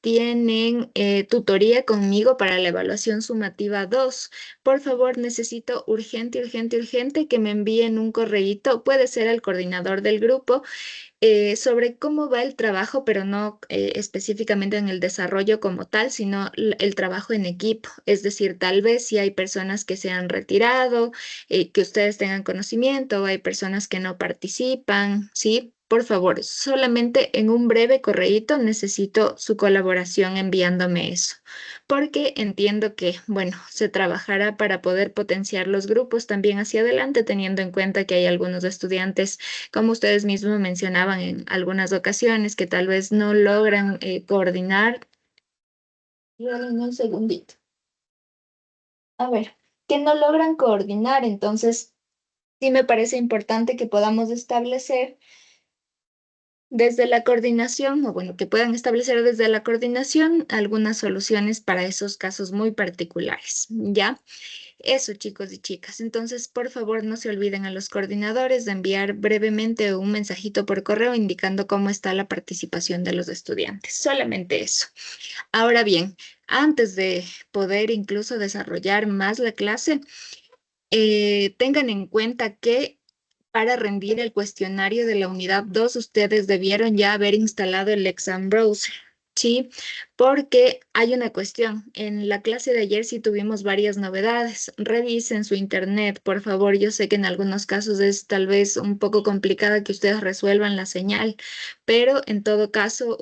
tienen tutoría conmigo para la evaluación sumativa 2. Por favor, necesito urgente, urgente, urgente que me envíen un correíto, puede ser al coordinador del grupo, sobre cómo va el trabajo, pero no específicamente en el desarrollo como tal, sino el trabajo en equipo. Es decir, tal vez si hay personas que se han retirado, que ustedes tengan conocimiento, hay personas que no participan, ¿sí? Por favor, solamente en un breve correíto necesito su colaboración enviándome eso, porque entiendo que, bueno, se trabajará para poder potenciar los grupos también hacia adelante, teniendo en cuenta que hay algunos estudiantes, como ustedes mismos mencionaban en algunas ocasiones, que tal vez no logran coordinar. Díganme un segundito. A ver, que no logran coordinar, entonces sí me parece importante que podamos establecer desde la coordinación, o bueno, que puedan establecer desde la coordinación algunas soluciones para esos casos muy particulares, ¿ya? Eso, chicos y chicas. Entonces, por favor, no se olviden a los coordinadores de enviar brevemente un mensajito por correo indicando cómo está la participación de los estudiantes. Solamente eso. Ahora bien, antes de poder incluso desarrollar más la clase, tengan en cuenta que para rendir el cuestionario de la unidad 2, ustedes debieron ya haber instalado el Exam Browser, ¿sí? Porque hay una cuestión. En la clase de ayer sí tuvimos varias novedades. Revisen su internet, por favor. Yo sé que en algunos casos es tal vez un poco complicada que ustedes resuelvan la señal, pero en todo caso,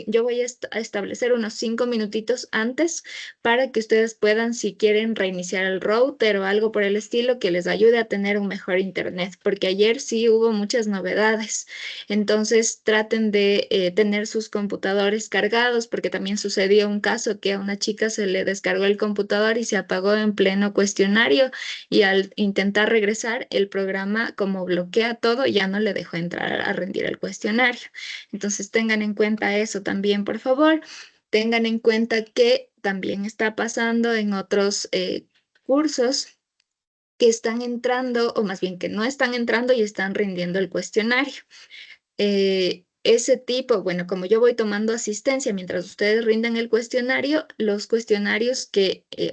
yo voy a establecer unos 5 minutitos antes para que ustedes puedan, si quieren, reiniciar el router o algo por el estilo que les ayude a tener un mejor internet, porque ayer sí hubo muchas novedades. Entonces traten de tener sus computadores cargados, porque también sucedió un caso que a una chica se le descargó el computador y se apagó en pleno cuestionario, y al intentar regresar, el programa, como bloquea todo, ya no le dejó entrar a rendir el cuestionario. Entonces tengan en cuenta eso también, por favor. Tengan en cuenta que también está pasando en otros cursos que están entrando, o más bien que no están entrando y están rindiendo el cuestionario. Ese tipo, bueno, como yo voy tomando asistencia mientras ustedes rinden el cuestionario, los cuestionarios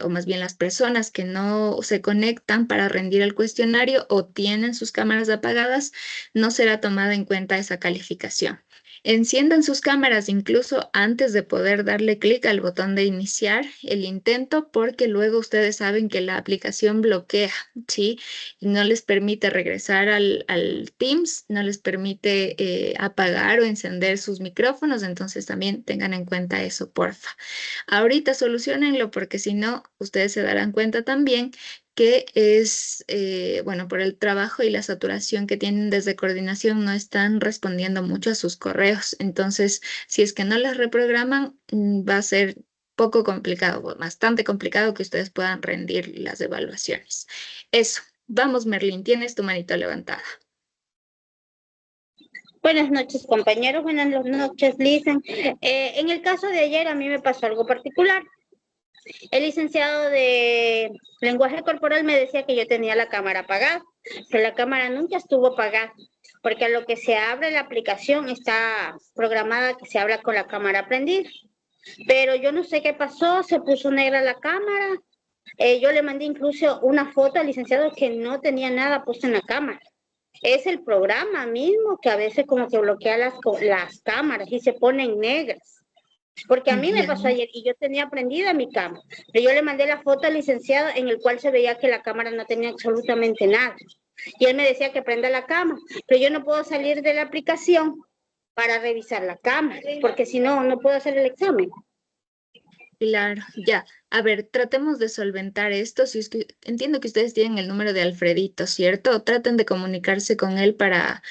o más bien las personas que no se conectan para rendir el cuestionario o tienen sus cámaras apagadas, no será tomada en cuenta esa calificación. Enciendan sus cámaras incluso antes de poder darle clic al botón de iniciar el intento, porque luego ustedes saben que la aplicación bloquea, ¿sí? Y no les permite regresar al Teams, no les permite apagar o encender sus micrófonos, entonces también tengan en cuenta eso, porfa. Ahorita solucionenlo, porque si no, ustedes se darán cuenta también que bueno, por el trabajo y la saturación que tienen desde coordinación, no están respondiendo mucho a sus correos. Entonces, si es que no les reprograman, va a ser poco complicado, bastante complicado que ustedes puedan rendir las evaluaciones. Eso. Vamos, Merlin, tienes tu manito levantada. Buenas noches, compañeros. Buenas noches, Lisen. En el caso de ayer, a mí me pasó algo particular. El licenciado de lenguaje corporal me decía que yo tenía la cámara apagada, pero la cámara nunca estuvo apagada, porque a lo que se abre la aplicación está programada que se abra con la cámara prendida. Pero yo no sé qué pasó, se puso negra la cámara. Yo le mandé incluso una foto al licenciado que no tenía nada puesto en la cámara. Es el programa mismo que a veces como que bloquea las cámaras y se ponen negras. Porque a mí me Ya. pasó ayer y yo tenía prendida mi cámara. Pero yo le mandé la foto al licenciado en el cual se veía que la cámara no tenía absolutamente nada. Y él me decía que prenda la cámara. Pero yo no puedo salir de la aplicación para revisar la cámara, porque si no, no puedo hacer el examen. Claro, ya. A ver, tratemos de solventar esto. Si es que entiendo que ustedes tienen el número de Alfredito, ¿cierto? Traten de comunicarse con él para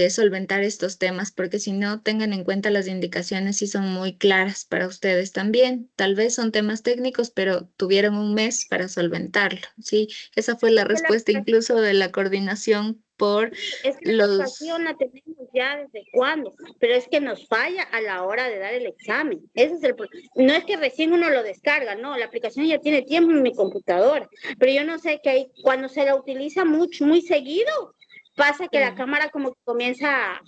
solventar estos temas, porque si no, tengan en cuenta las indicaciones si son muy claras para ustedes también. Tal vez son temas técnicos, pero tuvieron un mes para solventarlo, ¿sí? Esa fue la respuesta incluso de la coordinación por Sí, es que la los... aplicación la tenemos ya desde cuándo, pero es que nos falla a la hora de dar el examen. Ese es el no es que recién uno lo descarga, no, la aplicación ya tiene tiempo en mi computadora, pero yo no sé que cuando se la utiliza mucho, muy seguido, pasa que la cámara como que comienza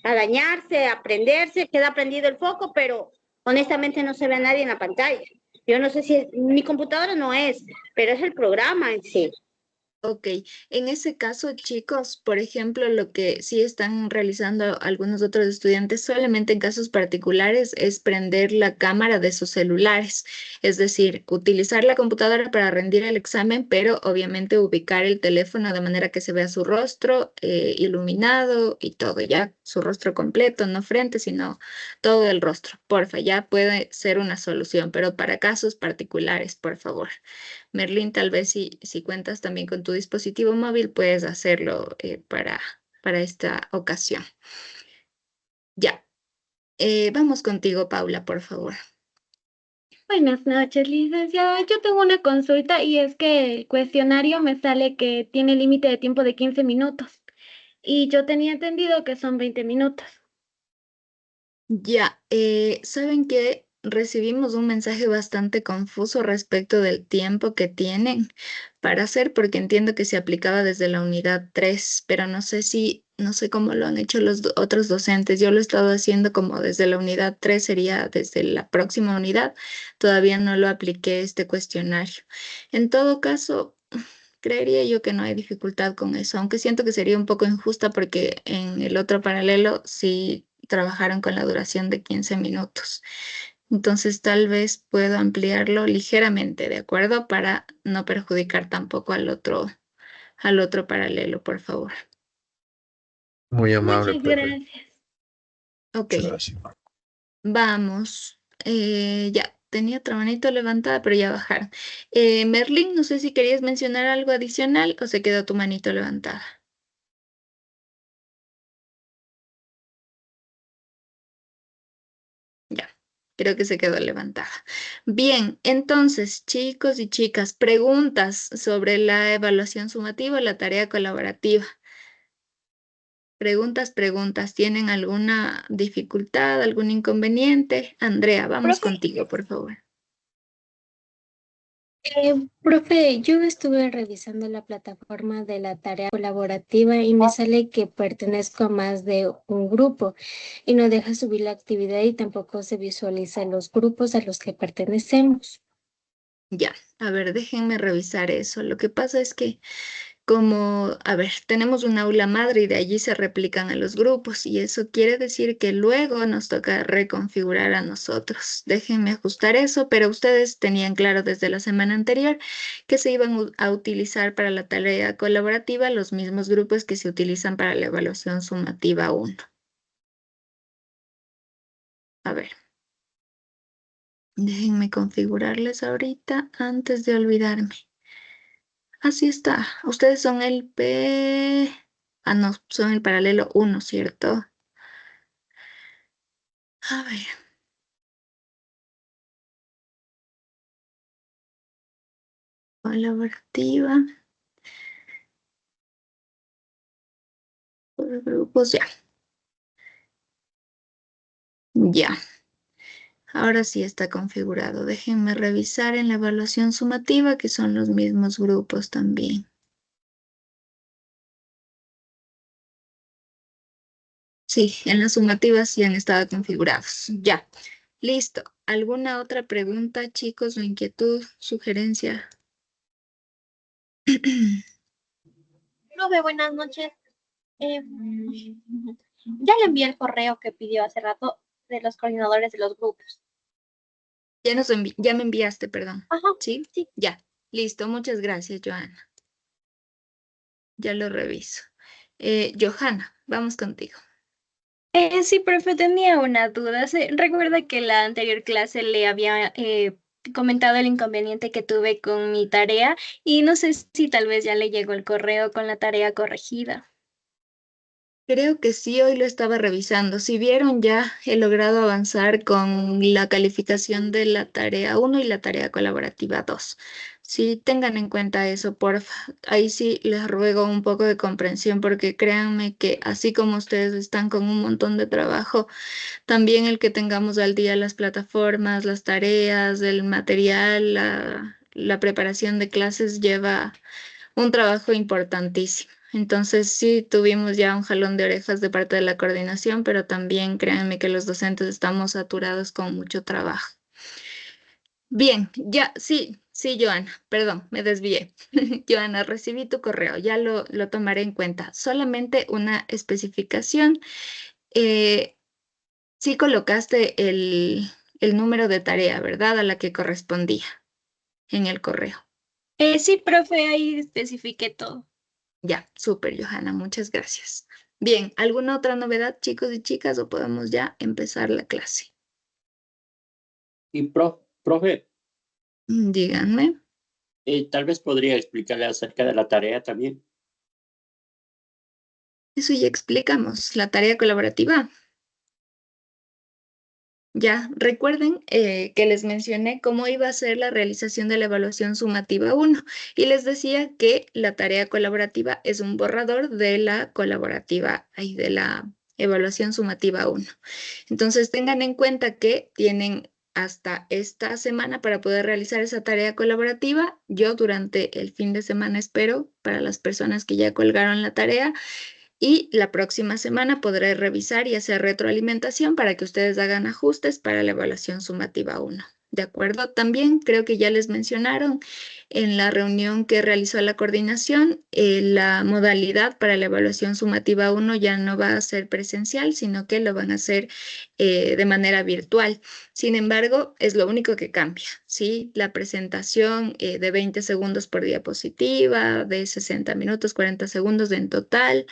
a dañarse, a prenderse, queda prendido el foco, pero Honestamente no se ve a nadie en la pantalla. Yo no sé si mi computadora no es, pero es el programa en sí. Ok, en ese caso, chicos, por ejemplo, lo que sí están realizando algunos otros estudiantes solamente en casos particulares es prender la cámara de sus celulares, es decir, utilizar la computadora para rendir el examen, pero obviamente ubicar el teléfono de manera que se vea su rostro iluminado y todo, ya su rostro completo, no frente, sino todo el rostro. Porfa, ya puede ser una solución, pero para casos particulares, por favor. Merlin, tal vez si cuentas también con tu dispositivo móvil, puedes hacerlo para esta ocasión. Ya, vamos contigo, Paula, por favor. Buenas noches, licenciada. Yo tengo una consulta y es que el cuestionario me sale que tiene límite de tiempo de 15 minutos y yo tenía entendido que son 20 minutos. Ya, ¿saben que recibimos un mensaje bastante confuso respecto del tiempo que tienen para hacer? Porque entiendo que se aplicaba desde la unidad 3, pero no sé cómo lo han hecho los otros docentes. Yo lo he estado haciendo como desde la unidad 3, sería desde la próxima unidad. Todavía no lo apliqué este cuestionario. En todo caso, creería yo que no hay dificultad con eso, aunque siento que sería un poco injusta porque en el otro paralelo sí trabajaron con la duración de 15 minutos. Entonces tal vez puedo ampliarlo ligeramente, ¿de acuerdo? Para no perjudicar tampoco al otro paralelo, por favor. Muy amable, Muchas profe. gracias. Ok, Muchas gracias. vamos. Ya, tenía otra manito levantada, pero ya bajaron. Merlin, no sé si querías mencionar algo adicional o se quedó tu manito levantada. Ya, creo que se quedó levantada. Bien, entonces, chicos y chicas, preguntas sobre la evaluación sumativa o la tarea colaborativa. Preguntas. ¿Tienen alguna dificultad, algún inconveniente? Andrea, vamos Profe, contigo, por favor. profe, yo estuve revisando la plataforma de la tarea colaborativa y me sale que pertenezco a más de un grupo y no deja subir la actividad y tampoco se visualizan los grupos a los que pertenecemos. Ya, a ver, déjenme revisar eso. Lo que pasa es que como, a ver, tenemos un aula madre y de allí se replican a los grupos y eso quiere decir que luego nos toca reconfigurar a nosotros. Déjenme ajustar eso, pero ustedes tenían claro desde la semana anterior que se iban a utilizar para la tarea colaborativa los mismos grupos que se utilizan para la evaluación sumativa 1. A ver, déjenme configurarles ahorita antes de olvidarme. Así está. Ustedes son el P... Ah, no, son el paralelo 1, ¿cierto? A ver, colaborativa, por grupos, ya. Ya, ahora sí está configurado. Déjenme revisar en la evaluación sumativa, que son los mismos grupos también. Sí, en las sumativas sí han estado configurados. Ya, listo. ¿Alguna otra pregunta, chicos, o inquietud, sugerencia? Profe, buenas noches. Ya le envié el correo que pidió hace rato de los coordinadores de los grupos. Ya me enviaste, perdón. Ajá, ¿Sí? sí. Ya. Listo. Muchas gracias, Joana. Ya lo reviso. Johanna, vamos contigo. Sí, profe, tenía una duda. Recuerda que la anterior clase le había comentado el inconveniente que tuve con mi tarea y no sé si tal vez ya le llegó el correo con la tarea corregida. Creo que sí, hoy lo estaba revisando. Si vieron, ya he logrado avanzar con la calificación de la tarea 1 y la tarea colaborativa 2. Sí, tengan en cuenta eso, porfa. Ahí sí les ruego un poco de comprensión porque créanme que así como ustedes están con un montón de trabajo, también el que tengamos al día las plataformas, las tareas, el material, la preparación de clases lleva un trabajo importantísimo. Entonces sí tuvimos ya un jalón de orejas de parte de la coordinación, pero también créanme que los docentes estamos saturados con mucho trabajo. Bien, ya, sí, Joana, perdón, me desvié. Joana, recibí tu correo, ya lo tomaré en cuenta. Solamente una especificación. Sí colocaste el número de tarea, ¿verdad? A la que correspondía en el correo. Sí, profe, ahí especifiqué todo. Ya, súper, Johanna, muchas gracias. Bien, ¿alguna otra novedad, chicos y chicas, o podemos ya empezar la clase? Y profe, Díganme. tal vez podría explicarle acerca de la tarea también. Eso ya explicamos, la tarea colaborativa. Ya, recuerden que les mencioné cómo iba a ser la realización de la evaluación sumativa 1 y les decía que la tarea colaborativa es un borrador de la colaborativa, de la evaluación sumativa 1. Entonces tengan en cuenta que tienen hasta esta semana para poder realizar esa tarea colaborativa. Yo durante el fin de semana espero para las personas que ya colgaron la tarea y la próxima semana podré revisar y hacer retroalimentación para que ustedes hagan ajustes para la evaluación sumativa 1. ¿De acuerdo? También creo que ya les mencionaron en la reunión que realizó la coordinación, la modalidad para la evaluación sumativa 1 ya no va a ser presencial, sino que lo van a hacer de manera virtual. Sin embargo, es lo único que cambia, ¿sí? La presentación de 20 segundos por diapositiva, de 60 minutos, 40 segundos en total,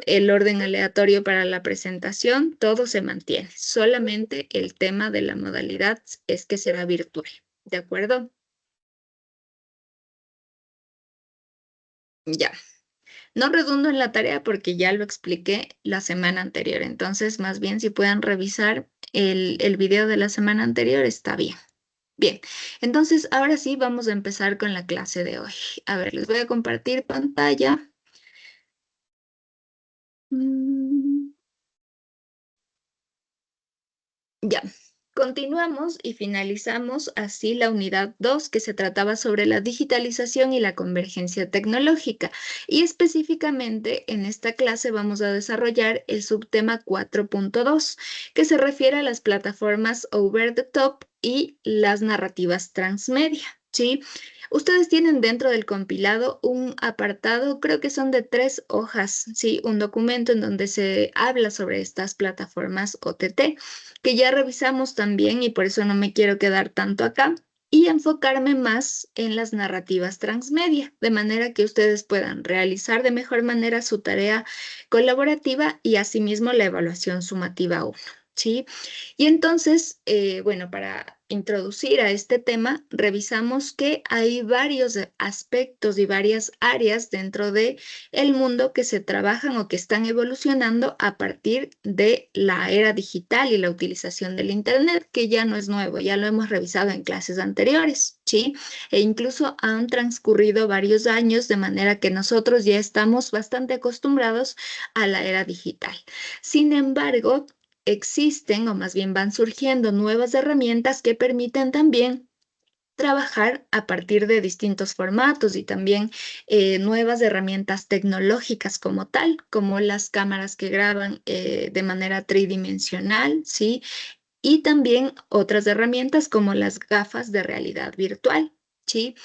el orden aleatorio para la presentación, todo se mantiene. Solamente el tema de la modalidad es que será virtual. ¿De acuerdo? Ya. No redundo en la tarea porque ya lo expliqué la semana anterior. Entonces, más bien, si puedan revisar el video de la semana anterior, está bien. Bien, entonces ahora sí vamos a empezar con la clase de hoy. A ver, les voy a compartir pantalla. Ya, continuamos y finalizamos así la unidad 2 que se trataba sobre la digitalización y la convergencia tecnológica. Y específicamente en esta clase vamos a desarrollar el subtema 4.2 que se refiere a las plataformas over the top y las narrativas transmedia. ¿Sí? Ustedes tienen dentro del compilado un apartado, creo que son de 3 hojas, ¿sí? Un documento en donde se habla sobre estas plataformas OTT que ya revisamos también y por eso no me quiero quedar tanto acá y enfocarme más en las narrativas transmedia, de manera que ustedes puedan realizar de mejor manera su tarea colaborativa y asimismo la evaluación sumativa 1. ¿Sí? Y entonces, bueno, para introducir a este tema, revisamos que hay varios aspectos y varias áreas dentro de el mundo que se trabajan o que están evolucionando a partir de la era digital y la utilización del Internet, que ya no es nuevo, ya lo hemos revisado en clases anteriores, ¿sí? E incluso han transcurrido varios años, de manera que nosotros ya estamos bastante acostumbrados a la era digital. Sin embargo, existen o más bien van surgiendo nuevas herramientas que permiten también trabajar a partir de distintos formatos y también nuevas herramientas tecnológicas como tal, como las cámaras que graban de manera tridimensional, ¿sí? Y también otras herramientas como las gafas de realidad virtual, ¿sí?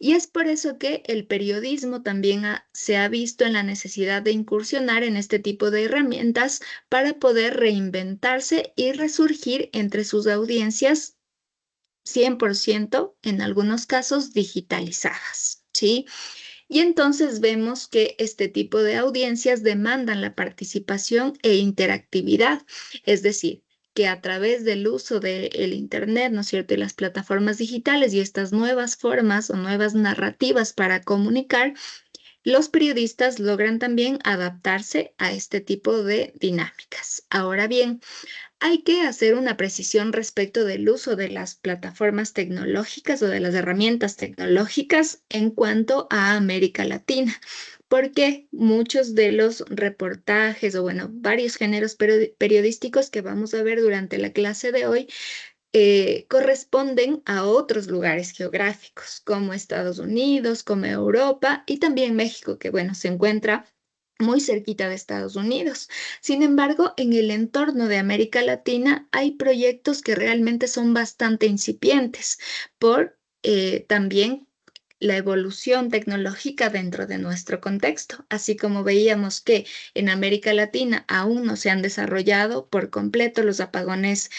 Y es por eso que el periodismo también se ha visto en la necesidad de incursionar en este tipo de herramientas para poder reinventarse y resurgir entre sus audiencias 100% en algunos casos digitalizadas, ¿sí? Y entonces vemos que este tipo de audiencias demandan la participación e interactividad, es decir, que a través del uso del Internet, ¿no es cierto?, y las plataformas digitales y estas nuevas formas o nuevas narrativas para comunicar, los periodistas logran también adaptarse a este tipo de dinámicas. Ahora bien, hay que hacer una precisión respecto del uso de las plataformas tecnológicas o de las herramientas tecnológicas en cuanto a América Latina, porque muchos de los reportajes o bueno, varios géneros periodísticos que vamos a ver durante la clase de hoy corresponden a otros lugares geográficos, como Estados Unidos, como Europa y también México, que bueno, se encuentra muy cerquita de Estados Unidos. Sin embargo, en el entorno de América Latina hay proyectos que realmente son bastante incipientes por también la evolución tecnológica dentro de nuestro contexto, así como veíamos que en América Latina aún no se han desarrollado por completo los apagones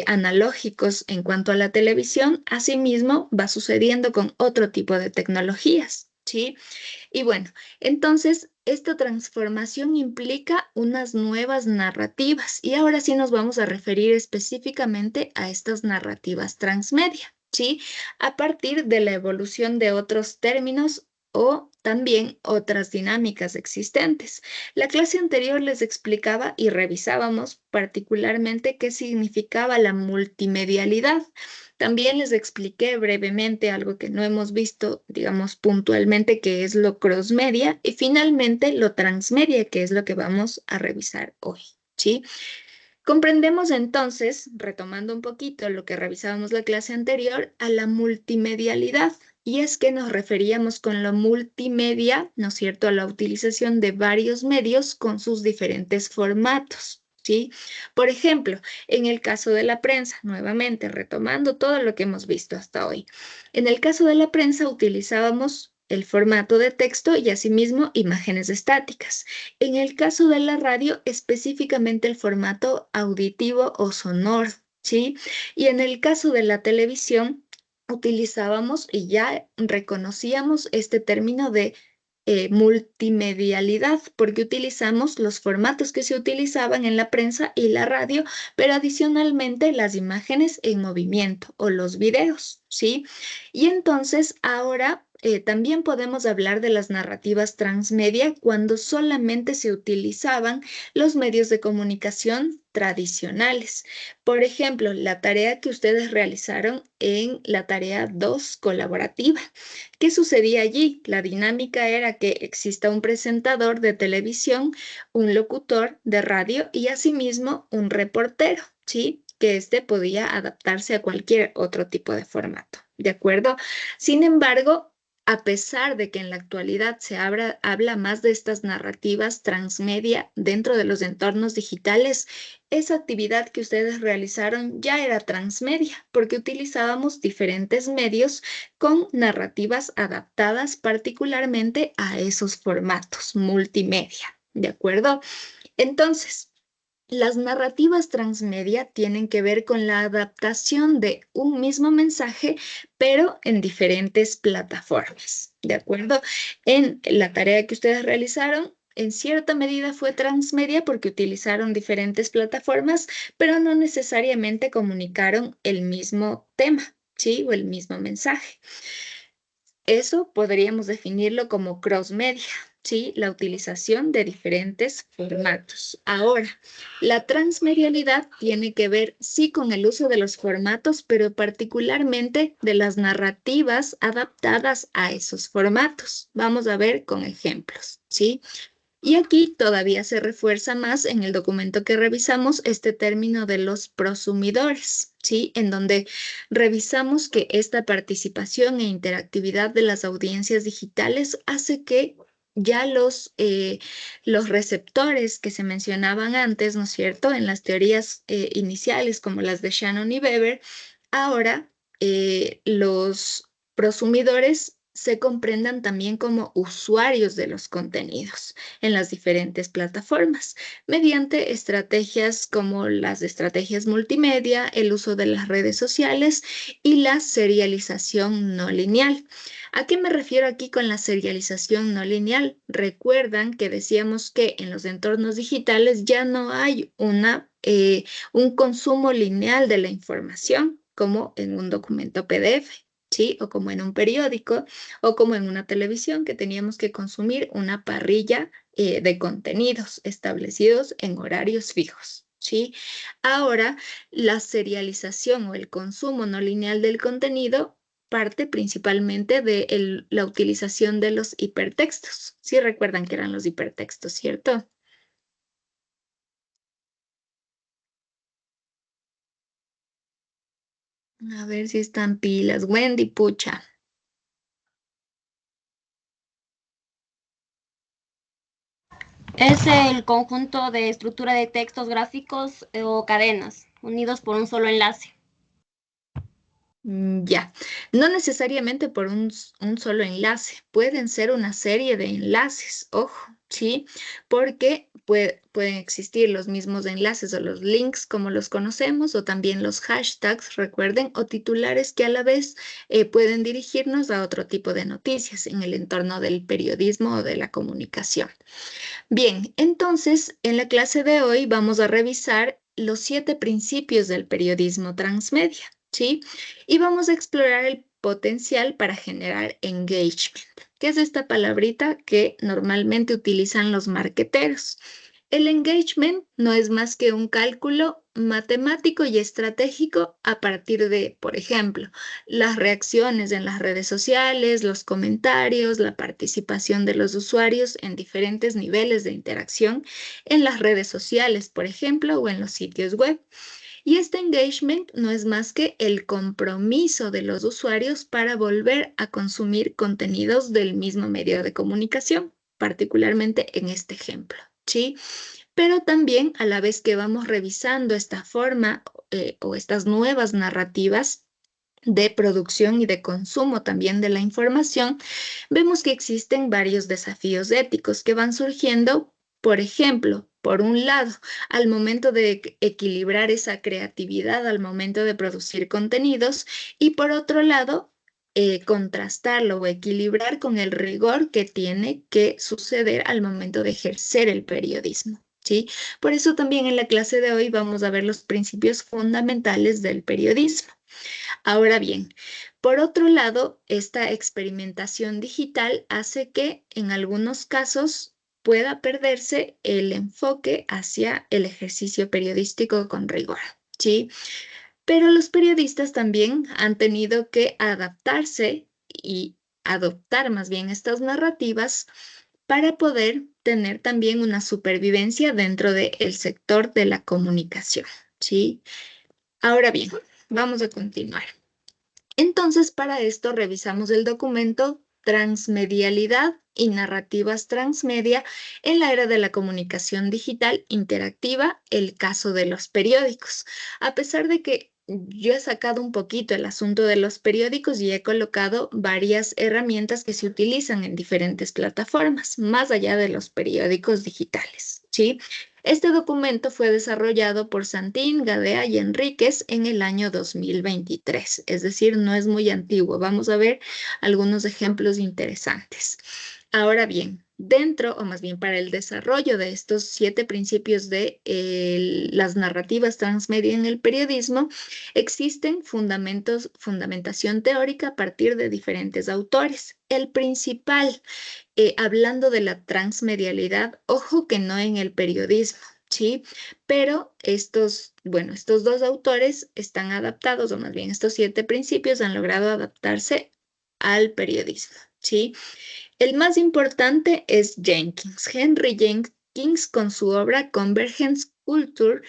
analógicos en cuanto a la televisión, asimismo va sucediendo con otro tipo de tecnologías, ¿sí? Y bueno, entonces esta transformación implica unas nuevas narrativas y ahora sí nos vamos a referir específicamente a estas narrativas transmedia, ¿sí? A partir de la evolución de otros términos o también otras dinámicas existentes. La clase anterior les explicaba y revisábamos particularmente qué significaba la multimedialidad. También les expliqué brevemente algo que no hemos visto, digamos, puntualmente, que es lo crossmedia, y finalmente lo transmedia, que es lo que vamos a revisar hoy, ¿sí? Comprendemos entonces, retomando un poquito lo que revisábamos la clase anterior, a la multimedialidad. Y es que nos referíamos con lo multimedia, ¿no es cierto?, a la utilización de varios medios con sus diferentes formatos, ¿sí? Por ejemplo, en el caso de la prensa, nuevamente retomando todo lo que hemos visto hasta hoy. En el caso de la prensa utilizábamos el formato de texto y asimismo imágenes estáticas. En el caso de la radio, específicamente el formato auditivo o sonoro, ¿sí? Y en el caso de la televisión, utilizábamos y ya reconocíamos este término de multimedialidad, porque utilizamos los formatos que se utilizaban en la prensa y la radio, pero adicionalmente las imágenes en movimiento o los videos, ¿sí? Y entonces ahora también podemos hablar de las narrativas transmedia cuando solamente se utilizaban los medios de comunicación tradicionales. Por ejemplo, la tarea que ustedes realizaron en la tarea 2 colaborativa. ¿Qué sucedía allí? La dinámica era que exista un presentador de televisión, un locutor de radio y asimismo un reportero, ¿sí? Que este podía adaptarse a cualquier otro tipo de formato, ¿de acuerdo? Sin embargo, a pesar de que en la actualidad se habla más de estas narrativas transmedia dentro de los entornos digitales, esa actividad que ustedes realizaron ya era transmedia porque utilizábamos diferentes medios con narrativas adaptadas particularmente a esos formatos multimedia, ¿de acuerdo? Entonces, las narrativas transmedia tienen que ver con la adaptación de un mismo mensaje, pero en diferentes plataformas, ¿de acuerdo? En la tarea que ustedes realizaron, en cierta medida fue transmedia porque utilizaron diferentes plataformas, pero no necesariamente comunicaron el mismo tema, ¿sí? O el mismo mensaje. Eso podríamos definirlo como crossmedia, ¿sí? La utilización de diferentes formatos. Ahora, la transmedialidad tiene que ver, sí, con el uso de los formatos, pero particularmente de las narrativas adaptadas a esos formatos. Vamos a ver con ejemplos, ¿sí? Y aquí todavía se refuerza más en el documento que revisamos este término de los prosumidores, ¿sí? En donde revisamos que esta participación e interactividad de las audiencias digitales hace que ya los receptores que se mencionaban antes, ¿no es cierto?, en las teorías iniciales como las de Shannon y Weber, ahora los prosumidores se comprendan también como usuarios de los contenidos en las diferentes plataformas, mediante estrategias como las estrategias multimedia, el uso de las redes sociales y la serialización no lineal. ¿A qué me refiero aquí con la serialización no lineal? Recuerdan que decíamos que en los entornos digitales ya no hay un consumo lineal de la información, como en un documento PDF, ¿sí? O como en un periódico, o como en una televisión que teníamos que consumir una parrilla de contenidos establecidos en horarios fijos, ¿sí? Ahora, la serialización o el consumo no lineal del contenido parte principalmente de la utilización de los hipertextos. Sí recuerdan que eran los hipertextos, ¿cierto? A ver si están pilas. Wendy, pucha. Es el conjunto de estructura de textos gráficos o cadenas unidos por un solo enlace. Ya, no necesariamente por un solo enlace, pueden ser una serie de enlaces, ojo, ¿sí? Porque pueden existir los mismos enlaces o los links como los conocemos, o también los hashtags, recuerden, o titulares que a la vez pueden dirigirnos a otro tipo de noticias en el entorno del periodismo o de la comunicación. Bien, entonces en la clase de hoy vamos a revisar los 7 principios del periodismo transmedia, ¿sí? Y vamos a explorar el potencial para generar engagement, que es esta palabrita que normalmente utilizan los marqueteros. El engagement no es más que un cálculo matemático y estratégico a partir de, por ejemplo, las reacciones en las redes sociales, los comentarios, la participación de los usuarios en diferentes niveles de interacción en las redes sociales, por ejemplo, o en los sitios web. Y este engagement no es más que el compromiso de los usuarios para volver a consumir contenidos del mismo medio de comunicación, particularmente en este ejemplo, ¿sí? Pero también a la vez que vamos revisando esta forma o estas nuevas narrativas de producción y de consumo también de la información, vemos que existen varios desafíos éticos que van surgiendo, por ejemplo, por un lado, al momento de equilibrar esa creatividad, al momento de producir contenidos, y por otro lado, contrastarlo o equilibrar con el rigor que tiene que suceder al momento de ejercer el periodismo. ¿Sí? Por eso también en la clase de hoy vamos a ver los principios fundamentales del periodismo. Ahora bien, por otro lado, esta experimentación digital hace que en algunos casos pueda perderse el enfoque hacia el ejercicio periodístico con rigor, ¿sí? Pero los periodistas también han tenido que adaptarse y adoptar más bien estas narrativas para poder tener también una supervivencia dentro del sector de la comunicación, ¿sí? Ahora bien, vamos a continuar. Entonces, para esto revisamos el documento Transmedialidad y narrativas transmedia en la era de la comunicación digital interactiva, el caso de los periódicos. A pesar de que yo he sacado un poquito el asunto de los periódicos y he colocado varias herramientas que se utilizan en diferentes plataformas, más allá de los periódicos digitales, ¿sí? Este documento fue desarrollado por Santín, Gadea y Enríquez en el año 2023, es decir, no es muy antiguo. Vamos a ver algunos ejemplos interesantes. Ahora bien, dentro, o más bien para el desarrollo de estos 7 principios de las narrativas transmedia en el periodismo, existen fundamentación teórica a partir de diferentes autores. El principal hablando de la transmedialidad, ojo que no en el periodismo, ¿sí? Pero estos 2 autores están adaptados, o más bien estos 7 principios han logrado adaptarse al periodismo, ¿sí? El más importante es Jenkins, Henry Jenkins, con su obra Convergence Culture,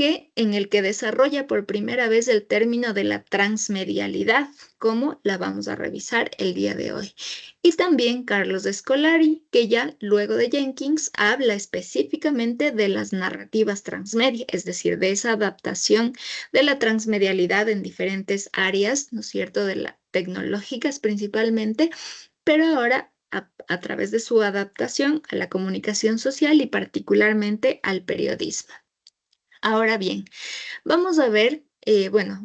en el que desarrolla por primera vez el término de la transmedialidad, como la vamos a revisar el día de hoy. Y también Carlos Scolari, que ya luego de Jenkins habla específicamente de las narrativas transmedia, es decir, de esa adaptación de la transmedialidad en diferentes áreas, ¿no es cierto?, de las tecnológicas principalmente, pero ahora a través de su adaptación a la comunicación social y particularmente al periodismo. Ahora bien, vamos a ver,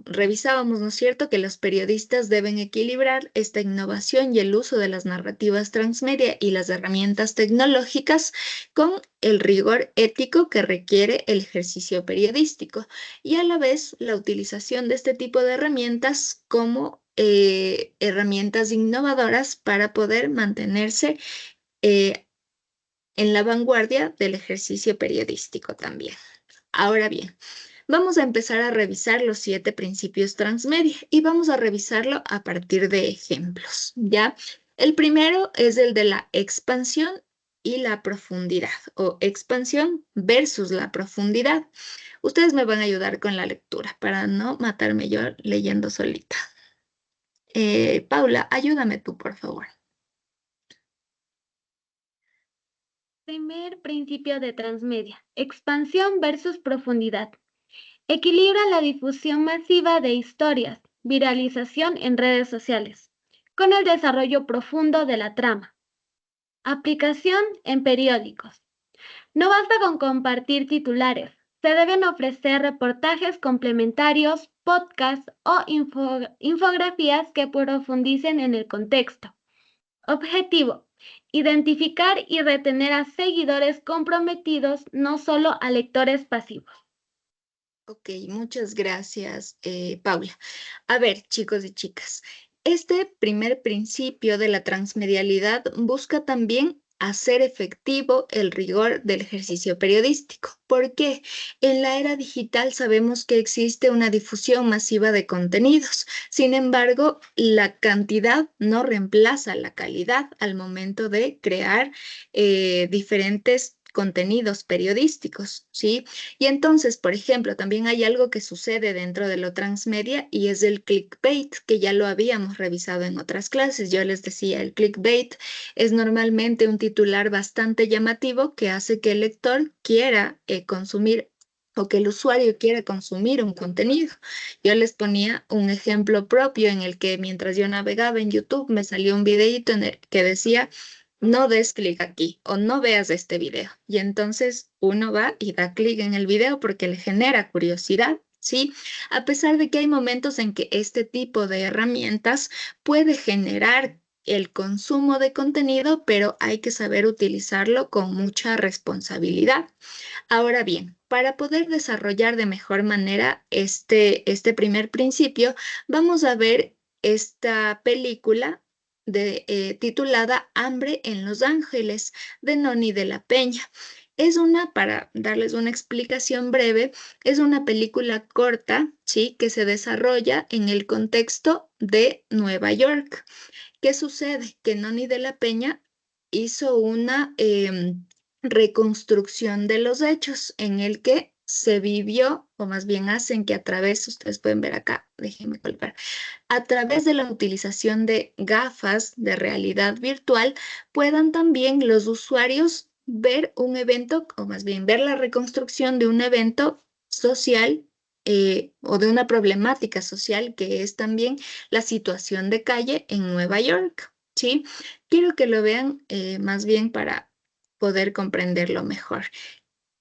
revisábamos, ¿no es cierto?, que los periodistas deben equilibrar esta innovación y el uso de las narrativas transmedia y las herramientas tecnológicas con el rigor ético que requiere el ejercicio periodístico y a la vez la utilización de este tipo de herramientas como herramientas innovadoras para poder mantenerse eh, en la vanguardia del ejercicio periodístico también. Ahora bien, vamos a empezar a revisar los 7 principios transmedia y vamos a revisarlo a partir de ejemplos, ¿ya? El primero es el de la expansión y la profundidad, o expansión versus la profundidad. Ustedes me van a ayudar con la lectura para no matarme yo leyendo solita. Paula, ayúdame tú, por favor. Primer principio de transmedia, expansión versus profundidad. Equilibra la difusión masiva de historias, viralización en redes sociales, con el desarrollo profundo de la trama. Aplicación en periódicos. No basta con compartir titulares, se deben ofrecer reportajes complementarios, podcasts o infografías que profundicen en el contexto. Objetivo: identificar y retener a seguidores comprometidos, no solo a lectores pasivos. Ok, muchas gracias, Paula. A ver, chicos y chicas, este primer principio de la transmedialidad busca también hacer efectivo el rigor del ejercicio periodístico. ¿Por qué? En la era digital sabemos que existe una difusión masiva de contenidos. Sin embargo, la cantidad no reemplaza la calidad al momento de crear diferentes contenidos periodísticos, ¿sí? Y entonces, por ejemplo, también hay algo que sucede dentro de lo transmedia y es el clickbait, que ya lo habíamos revisado en otras clases. Yo les decía, el clickbait es normalmente un titular bastante llamativo que hace que el lector quiera consumir o que el usuario quiera consumir un contenido. Yo les ponía un ejemplo propio en el que mientras yo navegaba en YouTube me salió un videíto en el que decía: no des clic aquí o no veas este video. Y entonces uno va y da clic en el video porque le genera curiosidad, ¿sí? A pesar de que hay momentos en que este tipo de herramientas puede generar el consumo de contenido, pero hay que saber utilizarlo con mucha responsabilidad. Ahora bien, para poder desarrollar de mejor manera este primer principio, vamos a ver esta película titulada Hambre en Los Ángeles, de Noni de la Peña. Para darles una explicación breve, es una película corta, ¿sí? Que se desarrolla en el contexto de Nueva York. ¿Qué sucede? Que Noni de la Peña hizo una reconstrucción de los hechos en el que se vivió, o más bien hacen que a través, ustedes pueden ver acá, déjenme colgar, a través de la utilización de gafas de realidad virtual, puedan también los usuarios ver un evento, o más bien ver la reconstrucción de un evento social o de una problemática social que es también la situación de calle en Nueva York, ¿sí? Quiero que lo vean más bien para poder comprenderlo mejor.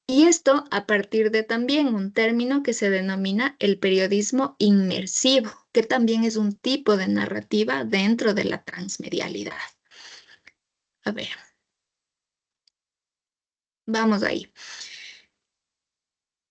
Y esto a partir de también un término que se denomina el periodismo inmersivo, que también es un tipo de narrativa dentro de la transmedialidad. A ver, vamos ahí.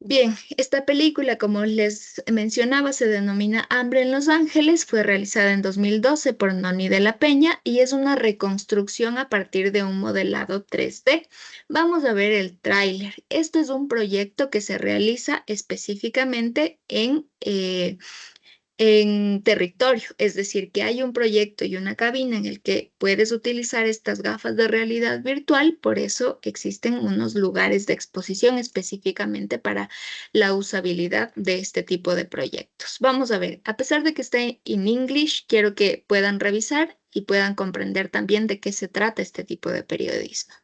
Bien, esta película, como les mencionaba, se denomina Hambre en Los Ángeles, fue realizada en 2012 por Noni de la Peña y es una reconstrucción a partir de un modelado 3D. Vamos a ver el tráiler. Esto es un proyecto que se realiza específicamente en territorio, es decir, que hay un proyecto y una cabina en el que puedes utilizar estas gafas de realidad virtual, por eso existen unos lugares de exposición específicamente para la usabilidad de este tipo de proyectos. Vamos a ver, a pesar de que esté en English, quiero que puedan revisar y puedan comprender también de qué se trata este tipo de periodismo.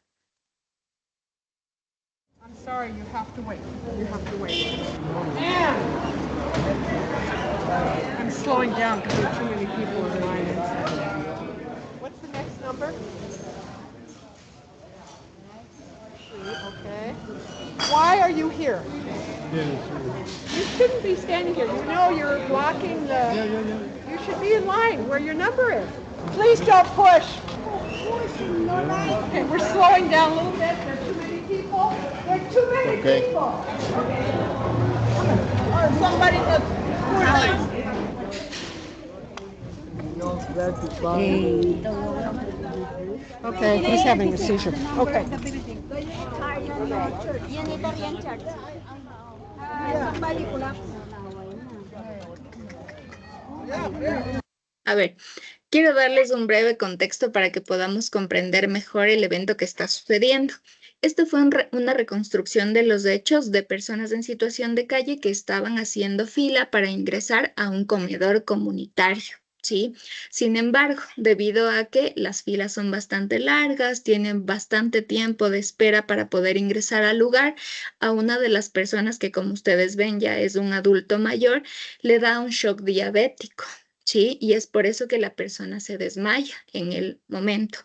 I'm sorry, you have to wait. You have to wait. I'm slowing down because there are too many people in line. What's the next number? Okay. Why are you here? You shouldn't be standing here. You know you're blocking the... You should be in line where your number is. Please don't push. Okay, we're slowing down a little bit. There are too many people. There are too many people. Or somebody that's... Okay, he's having a seizure. Okay. A ver, quiero darles un breve contexto para que podamos comprender mejor el evento que está sucediendo. Esto fue una reconstrucción de los hechos de personas en situación de calle que estaban haciendo fila para ingresar a un comedor comunitario, ¿sí? Sin embargo, debido a que las filas son bastante largas, tienen bastante tiempo de espera para poder ingresar al lugar, a una de las personas que, como ustedes ven, ya es un adulto mayor, le da un shock diabético, ¿sí? Y es por eso que la persona se desmaya en el momento.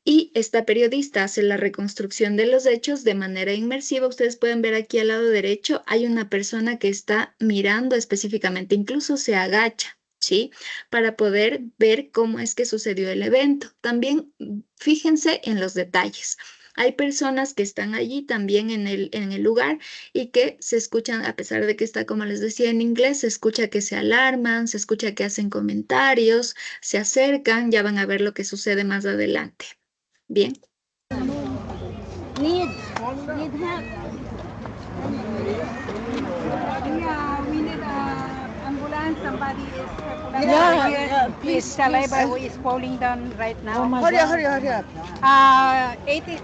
Y esta periodista hace la reconstrucción de los hechos de manera inmersiva. Ustedes pueden ver aquí al lado derecho, hay una persona que está mirando específicamente, incluso se agacha, ¿sí? Para poder ver cómo es que sucedió el evento. También fíjense en los detalles. Hay personas que están allí también en el lugar y que se escuchan, a pesar de que está, como les decía, en inglés, se escucha que se alarman, se escucha que hacen comentarios, se acercan, ya van a ver lo que sucede más adelante. Bien. Need help. Yeah, we need ambulance. Somebody is please. Saliva is falling down right now. Hurry up. 80.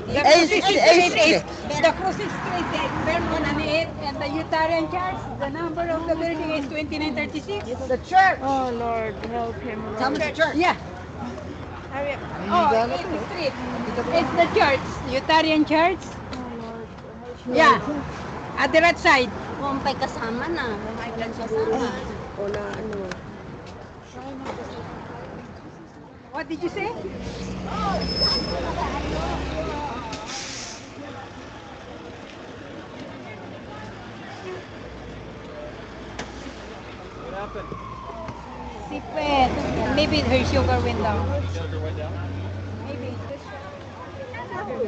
The crucifix street. The crucifix street. Burn 1 and 8, and the Unitarian Church. The number of the building is 2936. The church. Oh, Lord, help him. Tell me the church. Yeah. Hurry up. Oh, 80th Street. It's the church, Unitarian Church. Yeah, at the right side. Kung may kasama na, may kasama. What did you say? What happened? Maybe her sugar went down. Maybe.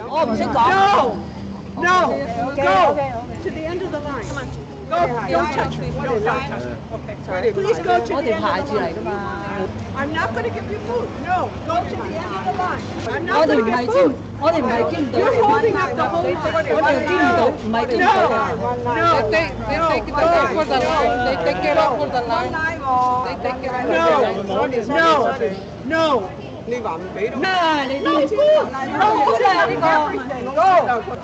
Oh, No! Go! To the end of the line. Come on. Go! Don't touch me. Don't touch me. Okay, sorry. Please go to the end of the line. I'm not going to give you food. No, go to the end of the line. I'm not going to give food. You're holding up the whole thing. No. They take it off for the line. They take it off for the line. They take it off. No. Go.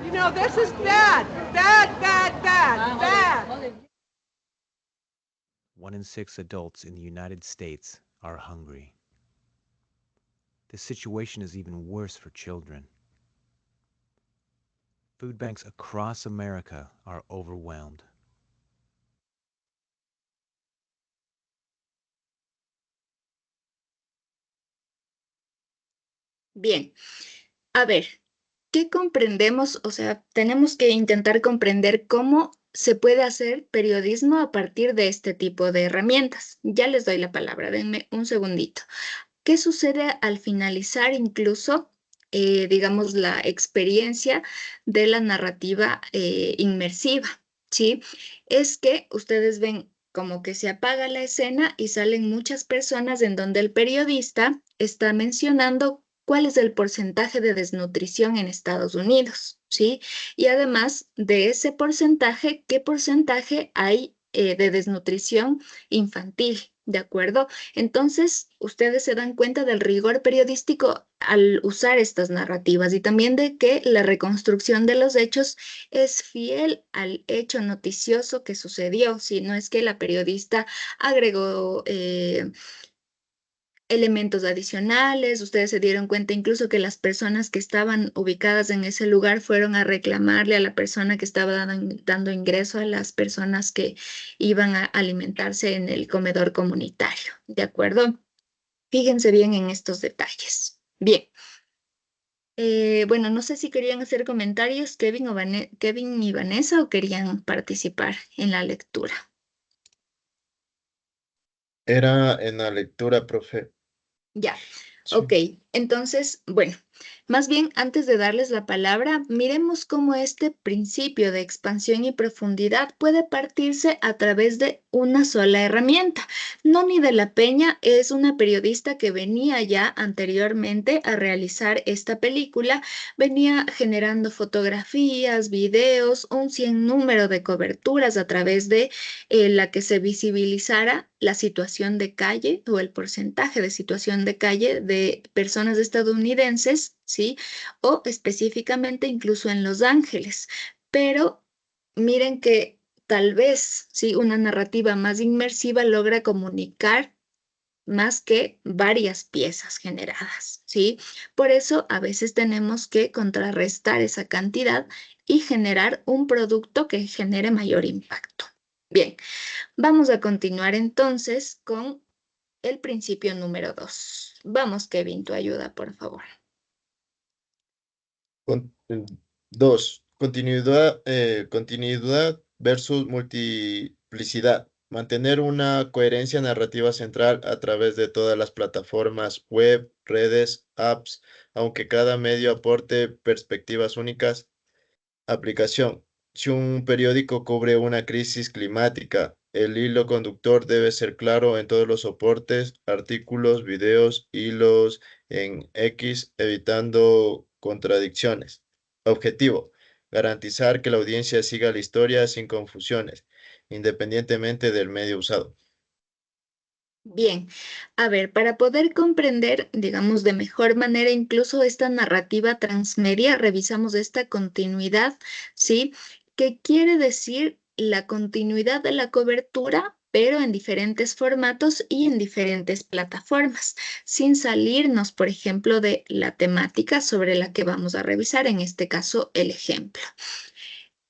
You know, this is bad. Bad. 1 in 6 adults in the United States are hungry. The situation is even worse for children. Food banks across America are overwhelmed. Bien, a ver, ¿qué comprendemos? O sea, tenemos que intentar comprender cómo se puede hacer periodismo a partir de este tipo de herramientas. Ya les doy la palabra, denme un segundito. ¿Qué sucede al finalizar incluso, digamos, la experiencia de la narrativa inmersiva? ¿Sí? Es que ustedes ven como que se apaga la escena y salen muchas personas en donde el periodista está mencionando cuál es el porcentaje de desnutrición en Estados Unidos, ¿sí? Y además de ese porcentaje, ¿qué porcentaje hay de desnutrición infantil? ¿De acuerdo? Entonces, ustedes se dan cuenta del rigor periodístico al usar estas narrativas y también de que la reconstrucción de los hechos es fiel al hecho noticioso que sucedió, si no es que la periodista agregó elementos adicionales. Ustedes se dieron cuenta incluso que las personas que estaban ubicadas en ese lugar fueron a reclamarle a la persona que estaba dando ingreso a las personas que iban a alimentarse en el comedor comunitario. ¿De acuerdo? Fíjense bien en estos detalles. Bien. Bueno, no sé si querían hacer comentarios, Kevin y Vanessa, o querían participar en la lectura. Era en la lectura, profe. Ya, Sí. ok. Entonces, bueno, más bien antes de darles la palabra, miremos cómo este principio de expansión y profundidad puede partirse a través de una sola herramienta. Noni de la Peña es una periodista que venía ya anteriormente a realizar esta película, venía generando fotografías, videos, un sinnúmero de coberturas a través de la que se visibilizara la situación de calle o el porcentaje de situación de calle de personas estadounidenses, ¿sí? O específicamente incluso en Los Ángeles. Pero miren que tal vez, ¿sí? Una narrativa más inmersiva logra comunicar más que varias piezas generadas, ¿sí? Por eso a veces tenemos que contrarrestar esa cantidad y generar un producto que genere mayor impacto. Bien, vamos a continuar entonces con el principio número 2. Vamos, Kevin, tu ayuda, por favor. 2. Continuidad versus multiplicidad. Mantener una coherencia narrativa central a través de todas las plataformas web, redes, apps, aunque cada medio aporte perspectivas únicas. Aplicación. Si un periódico cubre una crisis climática, el hilo conductor debe ser claro en todos los soportes, artículos, videos, hilos en X, evitando contradicciones. Objetivo. Garantizar que la audiencia siga la historia sin confusiones, independientemente del medio usado. Bien, a ver, para poder comprender, digamos, de mejor manera incluso esta narrativa transmedia, revisamos esta continuidad, ¿sí? ¿Qué quiere decir la continuidad de la cobertura, pero en diferentes formatos y en diferentes plataformas, sin salirnos, por ejemplo, de la temática sobre la que vamos a revisar, en este caso, el ejemplo?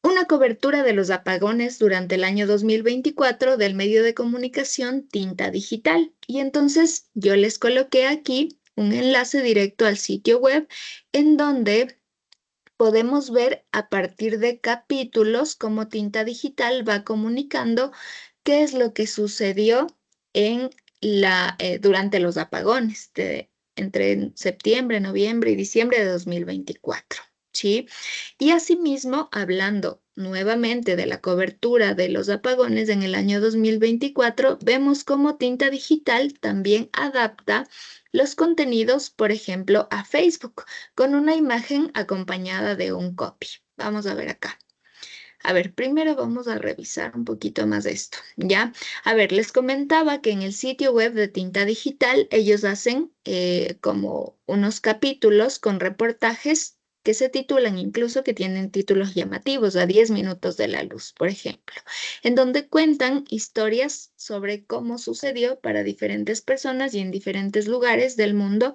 Una cobertura de los apagones durante el año 2024 del medio de comunicación Tinta Digital. Y entonces yo les coloqué aquí un enlace directo al sitio web en donde podemos ver a partir de capítulos cómo Tinta Digital va comunicando qué es lo que sucedió en durante los apagones entre septiembre, noviembre y diciembre de 2024. ¿Sí? Y asimismo, hablando nuevamente de la cobertura de los apagones en el año 2024, vemos cómo Tinta Digital también adapta los contenidos, por ejemplo, a Facebook, con una imagen acompañada de un copy. Vamos a ver acá. A ver, primero vamos a revisar un poquito más de esto, ¿ya? A ver, les comentaba que en el sitio web de Tinta Digital ellos hacen como unos capítulos con reportajes que se titulan, incluso que tienen títulos llamativos, a 10 minutos de la luz, por ejemplo, en donde cuentan historias sobre cómo sucedió para diferentes personas y en diferentes lugares del mundo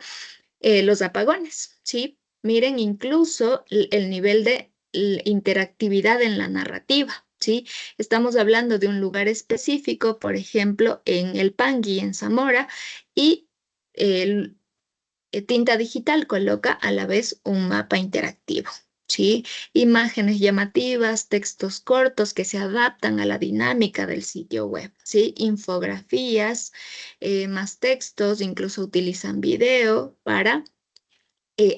los apagones, ¿sí? Miren incluso el nivel de interactividad en la narrativa, ¿sí? Estamos hablando de un lugar específico, por ejemplo, en el Pangui, en Zamora, y Tinta Digital coloca a la vez un mapa interactivo, ¿sí? Imágenes llamativas, textos cortos que se adaptan a la dinámica del sitio web, ¿sí? Infografías, más textos, incluso utilizan video para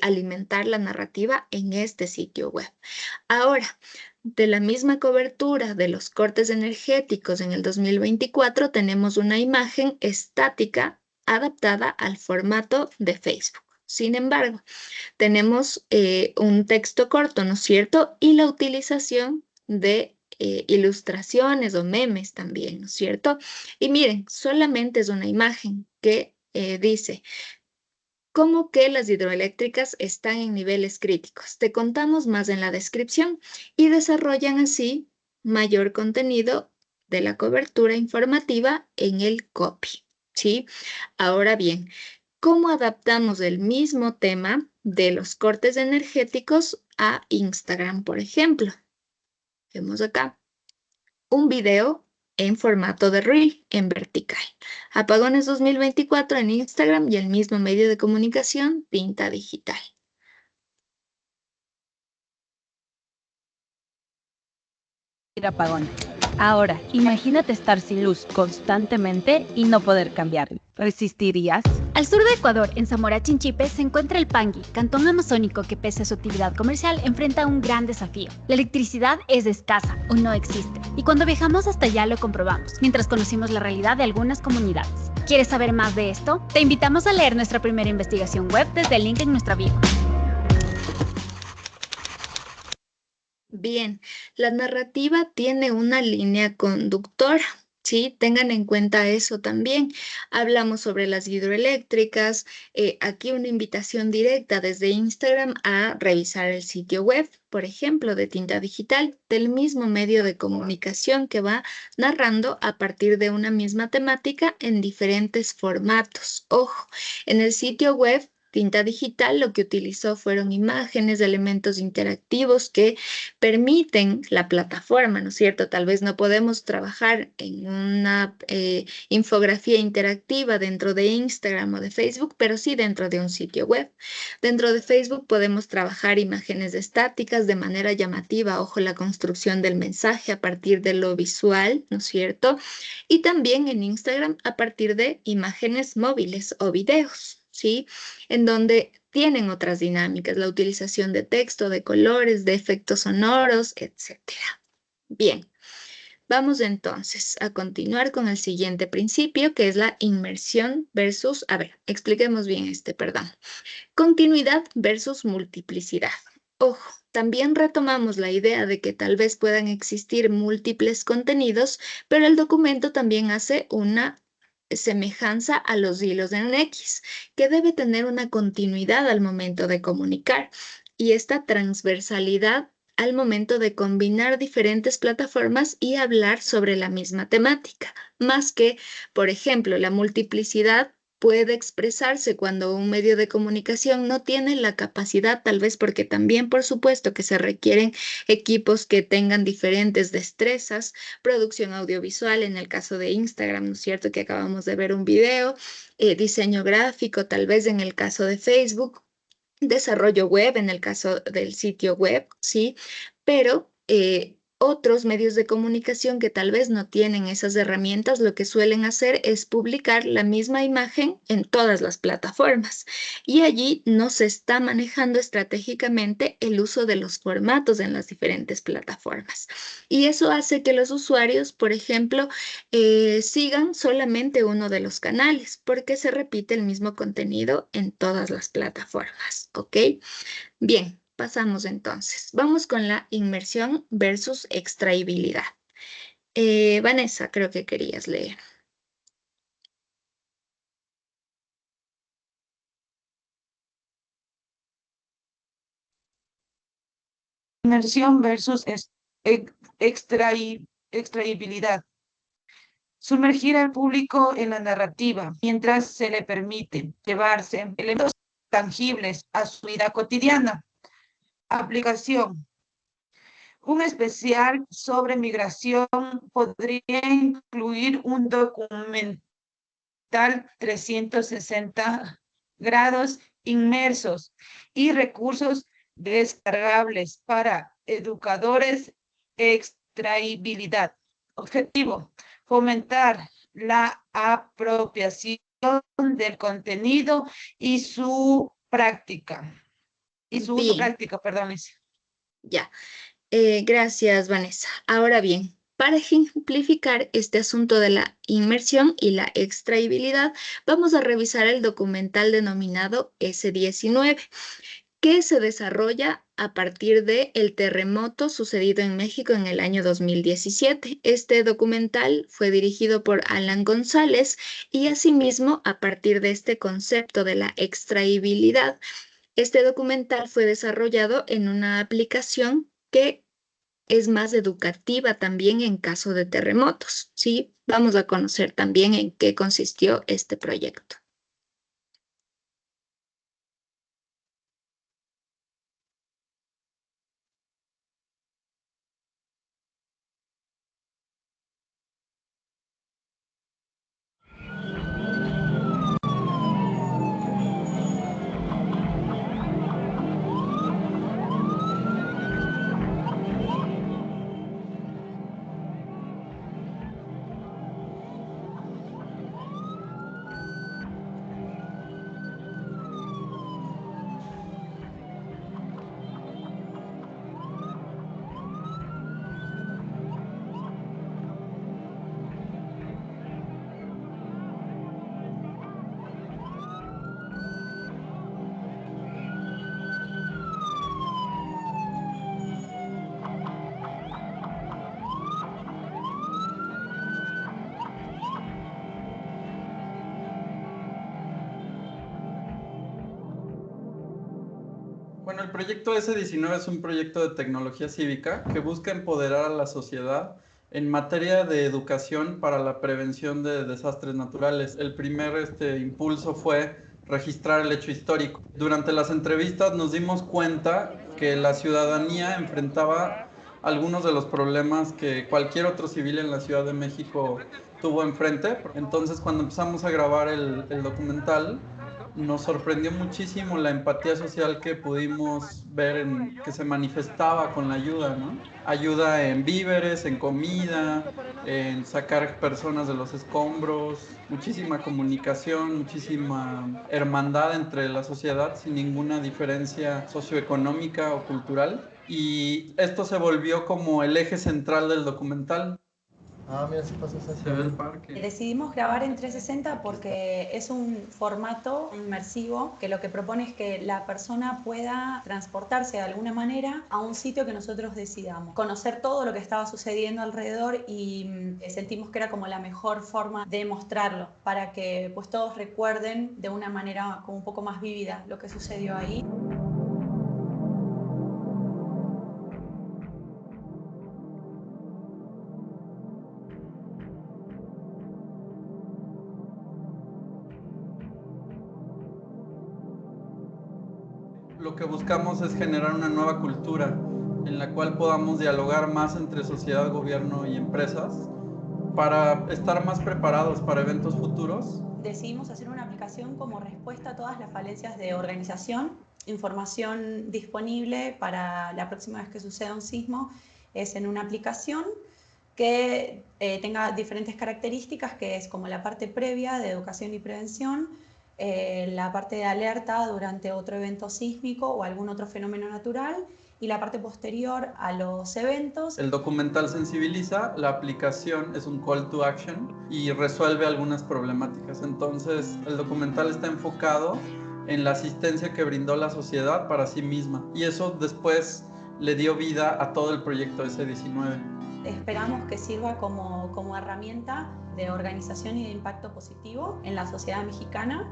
alimentar la narrativa en este sitio web. Ahora, de la misma cobertura de los cortes energéticos en el 2024, tenemos una imagen estática adaptada al formato de Facebook. Sin embargo, tenemos un texto corto, ¿no es cierto? Y la utilización de ilustraciones o memes también, ¿no es cierto? Y miren, solamente es una imagen que dice: ¿cómo que las hidroeléctricas están en niveles críticos? Te contamos más en la descripción y desarrollan así mayor contenido de la cobertura informativa en el copy, ¿sí? Ahora bien, ¿cómo adaptamos el mismo tema de los cortes energéticos a Instagram, por ejemplo? Vemos acá un video en formato de Reel, en vertical. Apagones 2024 en Instagram y el mismo medio de comunicación, Tinta Digital. Apagón. Ahora, imagínate estar sin luz constantemente y no poder cambiarlo. ¿Resistirías? Al sur de Ecuador, en Zamora Chinchipe, se encuentra el Pangui, cantón amazónico que pese a su actividad comercial enfrenta un gran desafío. La electricidad es escasa o no existe, y cuando viajamos hasta allá lo comprobamos, mientras conocimos la realidad de algunas comunidades. ¿Quieres saber más de esto? Te invitamos a leer nuestra primera investigación web desde el link en nuestra bio. Bien, la narrativa tiene una línea conductora, Sí, tengan en cuenta eso también. Hablamos sobre las hidroeléctricas. Aquí una invitación directa desde Instagram a revisar el sitio web, por ejemplo, de Tinta Digital, del mismo medio de comunicación que va narrando a partir de una misma temática en diferentes formatos. Ojo, en el sitio web Tinta Digital lo que utilizó fueron imágenes, elementos interactivos que permiten la plataforma, ¿no es cierto? Tal vez no podemos trabajar en una infografía interactiva dentro de Instagram o de Facebook, pero sí dentro de un sitio web. Dentro de Facebook podemos trabajar imágenes estáticas de manera llamativa, ojo, la construcción del mensaje a partir de lo visual, ¿no es cierto? Y también en Instagram a partir de imágenes móviles o videos, ¿sí? En donde tienen otras dinámicas, la utilización de texto, de colores, de efectos sonoros, etc. Bien, vamos entonces a continuar con el siguiente principio, que es la inmersión versus, a ver, expliquemos bien perdón. Continuidad versus multiplicidad. Ojo, también retomamos la idea de que tal vez puedan existir múltiples contenidos, pero el documento también hace una semejanza a los hilos en X, que debe tener una continuidad al momento de comunicar y esta transversalidad al momento de combinar diferentes plataformas y hablar sobre la misma temática, más que, por ejemplo, la multiplicidad puede expresarse cuando un medio de comunicación no tiene la capacidad, tal vez porque también, por supuesto, que se requieren equipos que tengan diferentes destrezas, producción audiovisual en el caso de Instagram, ¿no es cierto? Que acabamos de ver un video, diseño gráfico, tal vez en el caso de Facebook, desarrollo web en el caso del sitio web, ¿sí? Pero otros medios de comunicación que tal vez no tienen esas herramientas, lo que suelen hacer es publicar la misma imagen en todas las plataformas. Y allí no se está manejando estratégicamente el uso de los formatos en las diferentes plataformas. Y eso hace que los usuarios, por ejemplo, sigan solamente uno de los canales, porque se repite el mismo contenido en todas las plataformas, ¿ok? Bien, pasamos entonces. Vamos con la inmersión versus extraíbilidad. Vanessa, creo que querías leer. Inmersión versus extraíbilidad. Sumergir al público en la narrativa mientras se le permite llevarse elementos tangibles a su vida cotidiana. Aplicación. Un especial sobre migración podría incluir un documental 360 grados inmersos y recursos descargables para educadores. Extraíbilidad. Objetivo: fomentar la apropiación del contenido y su práctica. Y su uso práctico, perdón. Ya. Gracias, Vanessa. Ahora bien, para ejemplificar este asunto de la inmersión y la extraíbilidad, vamos a revisar el documental denominado S19, que se desarrolla a partir del terremoto sucedido en México en el año 2017. Este documental fue dirigido por Alan González y asimismo, a partir de este concepto de la extraíbilidad, este documental fue desarrollado en una aplicación que es más educativa también en caso de terremotos, ¿sí? Vamos a conocer también en qué consistió este proyecto. Bueno, el proyecto S19 es un proyecto de tecnología cívica que busca empoderar a la sociedad en materia de educación para la prevención de desastres naturales. El primer impulso fue registrar el hecho histórico. Durante las entrevistas nos dimos cuenta que la ciudadanía enfrentaba algunos de los problemas que cualquier otro civil en la Ciudad de México tuvo enfrente. Entonces, cuando empezamos a grabar el documental, nos sorprendió muchísimo la empatía social que pudimos ver que se manifestaba con la ayuda, ¿no? Ayuda en víveres, en comida, en sacar personas de los escombros, muchísima comunicación, muchísima hermandad entre la sociedad sin ninguna diferencia socioeconómica o cultural. Y esto se volvió como el eje central del documental. Ah, mira, sí pasa esa. Se ve el parque. Decidimos grabar en 360 porque es un formato inmersivo que lo que propone es que la persona pueda transportarse de alguna manera a un sitio que nosotros decidamos. Conocer todo lo que estaba sucediendo alrededor y sentimos que era como la mejor forma de mostrarlo para que pues todos recuerden de una manera como un poco más vívida lo que sucedió ahí. Lo que buscamos es generar una nueva cultura en la cual podamos dialogar más entre sociedad, gobierno y empresas para estar más preparados para eventos futuros. Decidimos hacer una aplicación como respuesta a todas las falencias de organización, información disponible para la próxima vez que suceda un sismo es en una aplicación que tenga diferentes características, que es como la parte previa de educación y prevención, la parte de alerta durante otro evento sísmico o algún otro fenómeno natural y la parte posterior a los eventos. El documental sensibiliza, la aplicación es un call to action y resuelve algunas problemáticas. Entonces, el documental está enfocado en la asistencia que brindó la sociedad para sí misma y eso después le dio vida a todo el proyecto S19. Esperamos que sirva como herramienta de organización y de impacto positivo en la sociedad mexicana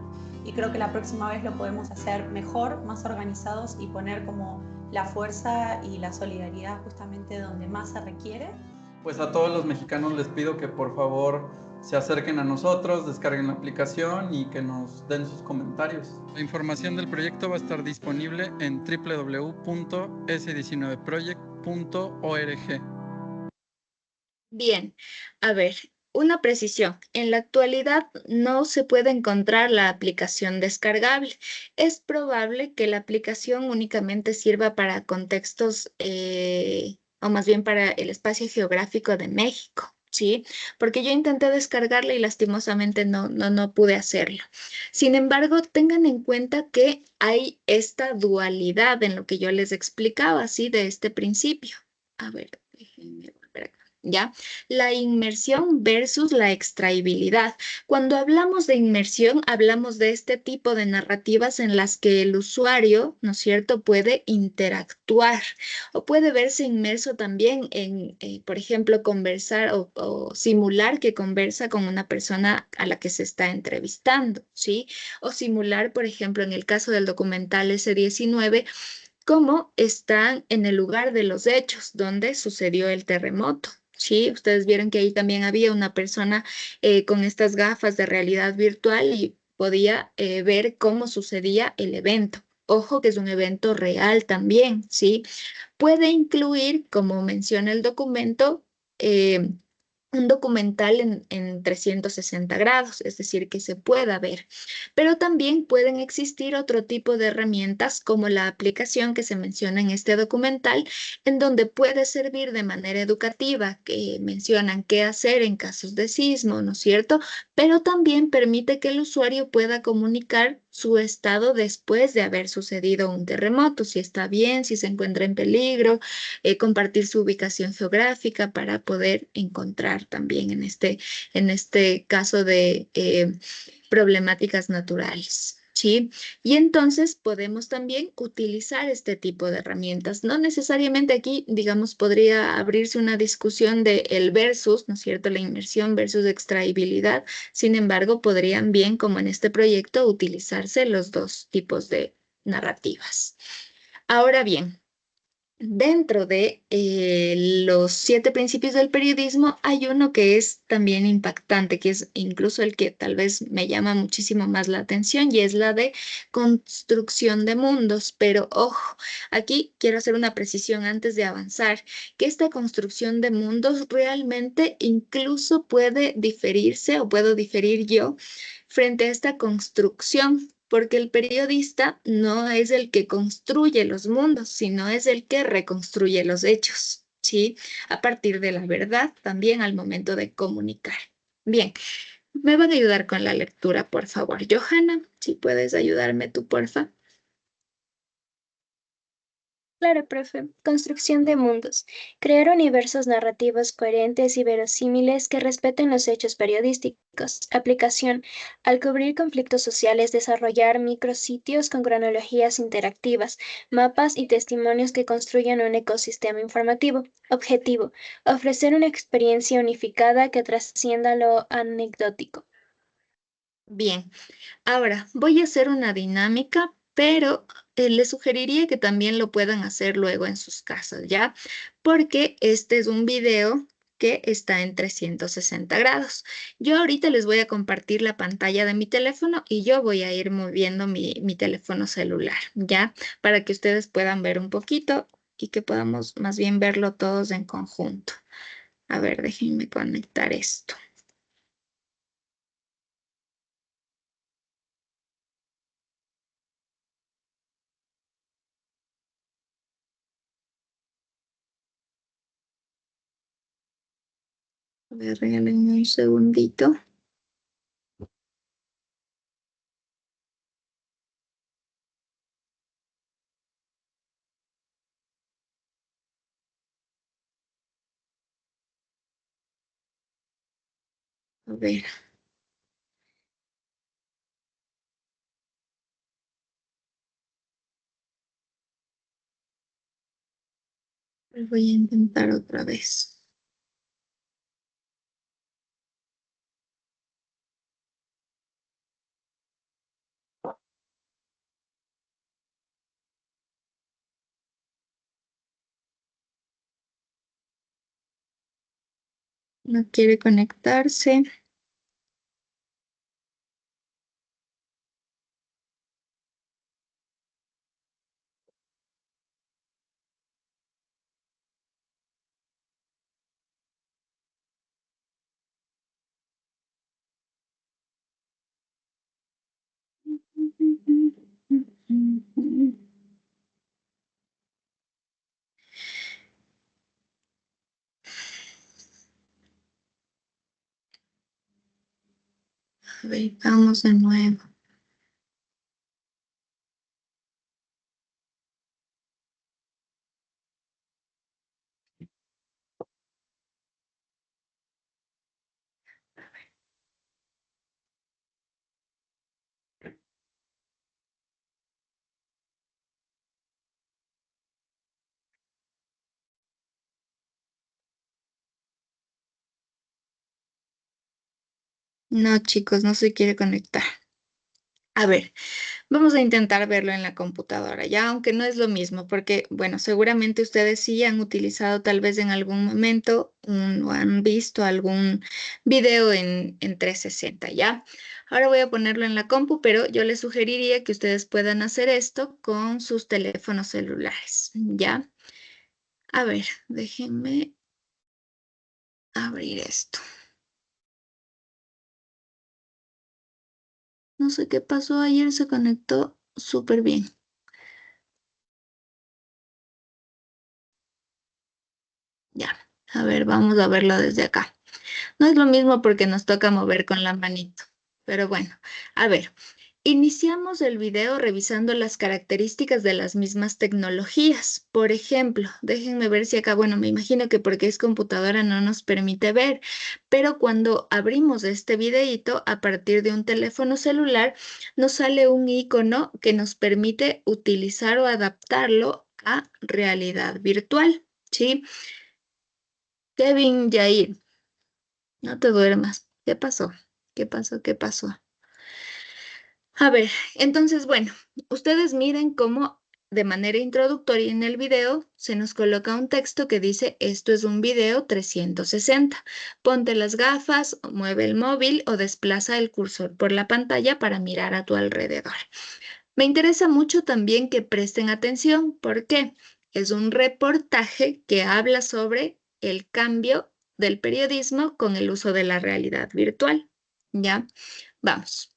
y creo que la próxima vez lo podemos hacer mejor, más organizados y poner como la fuerza y la solidaridad justamente donde más se requiere. Pues a todos los mexicanos les pido que por favor se acerquen a nosotros, descarguen la aplicación y que nos den sus comentarios. La información del proyecto va a estar disponible en www.s19project.org. Bien, a ver, una precisión. En la actualidad no se puede encontrar la aplicación descargable. Es probable que la aplicación únicamente sirva para contextos, o más bien para el espacio geográfico de México, ¿sí? Porque yo intenté descargarla y lastimosamente no pude hacerlo. Sin embargo, tengan en cuenta que hay esta dualidad en lo que yo les explicaba, ¿sí? De este principio. A ver, déjenme volver acá. ¿Ya? La inmersión versus la extraibilidad. Cuando hablamos de inmersión, hablamos de este tipo de narrativas en las que el usuario, ¿no es cierto?, puede interactuar o puede verse inmerso también en, por ejemplo, conversar o simular que conversa con una persona a la que se está entrevistando, ¿sí? O simular, por ejemplo, en el caso del documental S19, cómo están en el lugar de los hechos donde sucedió el terremoto. Sí, ustedes vieron que ahí también había una persona con estas gafas de realidad virtual y podía ver cómo sucedía el evento. Ojo que es un evento real también, ¿sí? Puede incluir, como menciona el documento, un documental en 360 grados, es decir, que se pueda ver. Pero también pueden existir otro tipo de herramientas como la aplicación que se menciona en este documental, en donde puede servir de manera educativa, que mencionan qué hacer en casos de sismo, ¿no es cierto? Pero también permite que el usuario pueda comunicar su estado después de haber sucedido un terremoto, si está bien, si se encuentra en peligro, compartir su ubicación geográfica para poder encontrar también en este caso de problemáticas naturales, ¿sí? Y entonces podemos también utilizar este tipo de herramientas. No necesariamente aquí, digamos, podría abrirse una discusión de el versus, ¿no es cierto?, la inmersión versus extraibilidad. Sin embargo, podrían bien, como en este proyecto, utilizarse los dos tipos de narrativas. Ahora bien, dentro de los 7 principios del periodismo hay uno que es también impactante, que es incluso el que tal vez me llama muchísimo más la atención y es la de construcción de mundos. Pero ojo, aquí quiero hacer una precisión antes de avanzar, que esta construcción de mundos realmente incluso puede diferirse o puedo diferir yo frente a esta construcción, porque el periodista no es el que construye los mundos, sino es el que reconstruye los hechos, ¿sí? A partir de la verdad, también al momento de comunicar. Bien, me van a ayudar con la lectura, por favor. Johanna, si puedes ayudarme tú, porfa. Claro, profe. Construcción de mundos. Crear universos narrativos coherentes y verosímiles que respeten los hechos periodísticos. Aplicación. Al cubrir conflictos sociales, desarrollar micrositios con cronologías interactivas, mapas y testimonios que construyan un ecosistema informativo. Objetivo. Ofrecer una experiencia unificada que trascienda lo anecdótico. Bien, ahora voy a hacer una dinámica, pero les sugeriría que también lo puedan hacer luego en sus casas, ¿ya? Porque este es un video que está en 360 grados. Yo ahorita les voy a compartir la pantalla de mi teléfono y yo voy a ir moviendo mi teléfono celular, ¿ya? Para que ustedes puedan ver un poquito y que podamos más bien verlo todos en conjunto. A ver, déjenme conectar esto. A ver, regálenme un segundito. A ver. Lo voy a intentar otra vez. No quiere conectarse. A ver, vamos de nuevo. No, chicos, no se quiere conectar. A ver, vamos a intentar verlo en la computadora, ya, aunque no es lo mismo, porque, bueno, seguramente ustedes sí han utilizado tal vez en algún momento o han visto algún video en 360, ¿ya? Ahora voy a ponerlo en la compu, pero yo les sugeriría que ustedes puedan hacer esto con sus teléfonos celulares, ¿ya? A ver, déjenme abrir esto. No sé qué pasó ayer, se conectó súper bien. Ya, a ver, vamos a verlo desde acá. No es lo mismo porque nos toca mover con la manito, pero bueno, a ver. Iniciamos el video revisando las características de las mismas tecnologías. Por ejemplo, déjenme ver si acá, bueno, me imagino que porque es computadora no nos permite ver, pero cuando abrimos este videíto a partir de un teléfono celular, nos sale un icono que nos permite utilizar o adaptarlo a realidad virtual, ¿sí? Kevin Yair, no te duermas. ¿Qué pasó? ¿Qué pasó? ¿Qué pasó? A ver, entonces, bueno, ustedes miren cómo de manera introductoria en el video se nos coloca un texto que dice: esto es un video 360. Ponte las gafas, mueve el móvil o desplaza el cursor por la pantalla para mirar a tu alrededor. Me interesa mucho también que presten atención porque es un reportaje que habla sobre el cambio del periodismo con el uso de la realidad virtual. ¿Ya? Vamos.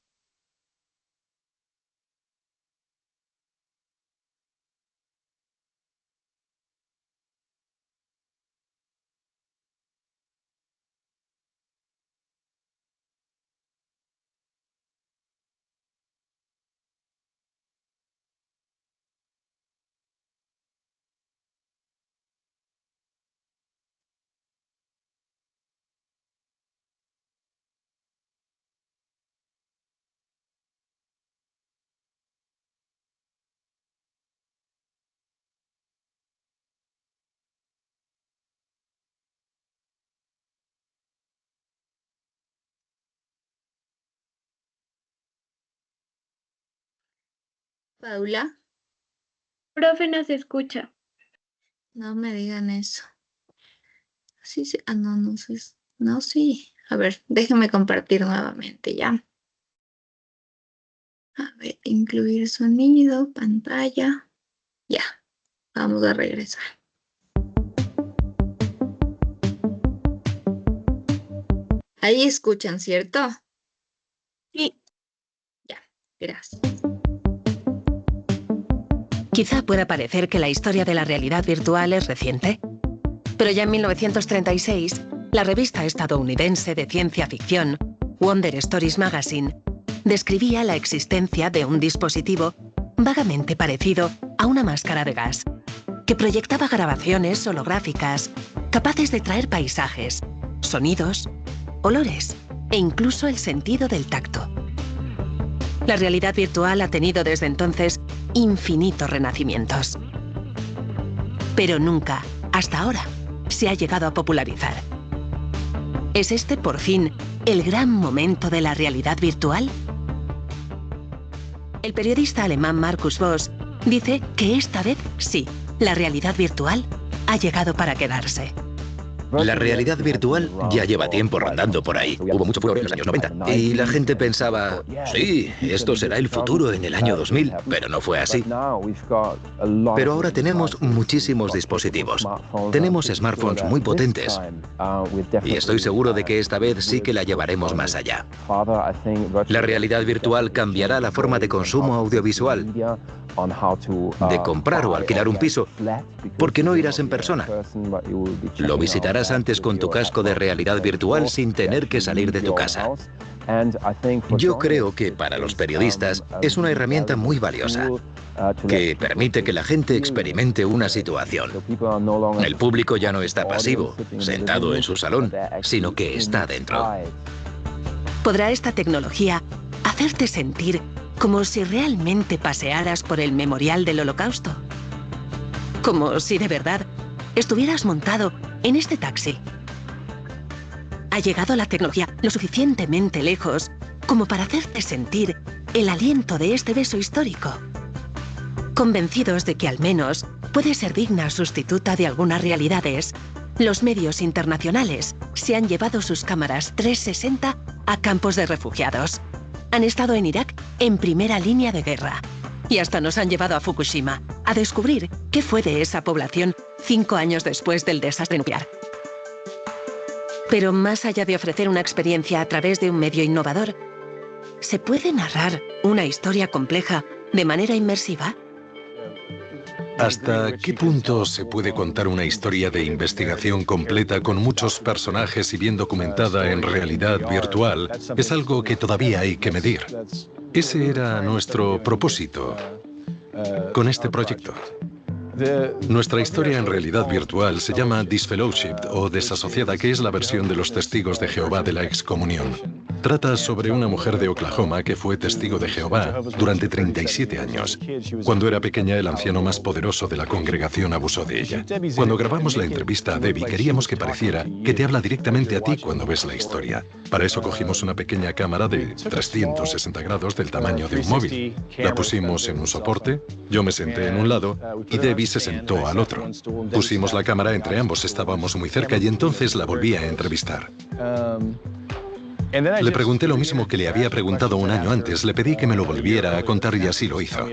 Paula. Profe, no se escucha. No me digan eso. Sí, sí. Ah, no, no sé. No, sí. A ver, déjeme compartir nuevamente, ¿ya? A ver, incluir sonido, pantalla. Ya. Vamos a regresar. Ahí escuchan, ¿cierto? Sí. Ya, gracias. Quizá pueda parecer que la historia de la realidad virtual es reciente, pero ya en 1936, la revista estadounidense de ciencia ficción, Wonder Stories Magazine, describía la existencia de un dispositivo vagamente parecido a una máscara de gas, que proyectaba grabaciones holográficas capaces de traer paisajes, sonidos, olores e incluso el sentido del tacto. La realidad virtual ha tenido desde entonces infinitos renacimientos. Pero nunca, hasta ahora, se ha llegado a popularizar. ¿Es este, por fin, el gran momento de la realidad virtual? El periodista alemán Markus Voss dice que esta vez sí, la realidad virtual ha llegado para quedarse. La realidad virtual ya lleva tiempo rondando por ahí. Hubo mucho furor en los años 90. Y la gente pensaba, sí, esto será el futuro en el año 2000, pero no fue así. Pero ahora tenemos muchísimos dispositivos. Tenemos smartphones muy potentes. Y estoy seguro de que esta vez sí que la llevaremos más allá. La realidad virtual cambiará la forma de consumo audiovisual, de comprar o alquilar un piso, porque no irás en persona. Lo visitarás antes con tu casco de realidad virtual sin tener que salir de tu casa. Yo creo que para los periodistas es una herramienta muy valiosa, que permite que la gente experimente una situación. El público ya no está pasivo, sentado en su salón, sino que está dentro. ¿Podrá esta tecnología hacerte sentir como si realmente pasearas por el memorial del Holocausto? Como si de verdad estuvieras montado en este taxi. ¿Ha llegado la tecnología lo suficientemente lejos como para hacerte sentir el aliento de este beso histórico? Convencidos de que al menos puede ser digna sustituta de algunas realidades, los medios internacionales se han llevado sus cámaras 360 a campos de refugiados. Han estado en Irak en primera línea de guerra. Y hasta nos han llevado a Fukushima a descubrir qué fue de esa población 5 años después del desastre nuclear. Pero más allá de ofrecer una experiencia a través de un medio innovador, ¿se puede narrar una historia compleja de manera inmersiva? ¿Hasta qué punto se puede contar una historia de investigación completa con muchos personajes y bien documentada en realidad virtual? Es algo que todavía hay que medir. Ese era nuestro propósito con este proyecto. Nuestra historia en realidad virtual se llama Disfellowshipped o desasociada, que es la versión de los testigos de Jehová de la excomunión. Trata sobre una mujer de Oklahoma que fue testigo de Jehová durante 37 años. Cuando era pequeña, el anciano más poderoso de la congregación abusó de ella. Cuando grabamos la entrevista a Debbie, queríamos que pareciera que te habla directamente a ti cuando ves la historia. Para eso cogimos una pequeña cámara de 360 grados del tamaño de un móvil. La pusimos en un soporte, yo me senté en un lado y Debbie se sentó al otro. Pusimos la cámara entre ambos, estábamos muy cerca y entonces la volví a entrevistar. Le pregunté lo mismo que le había preguntado un año antes, le pedí que me lo volviera a contar y así lo hizo.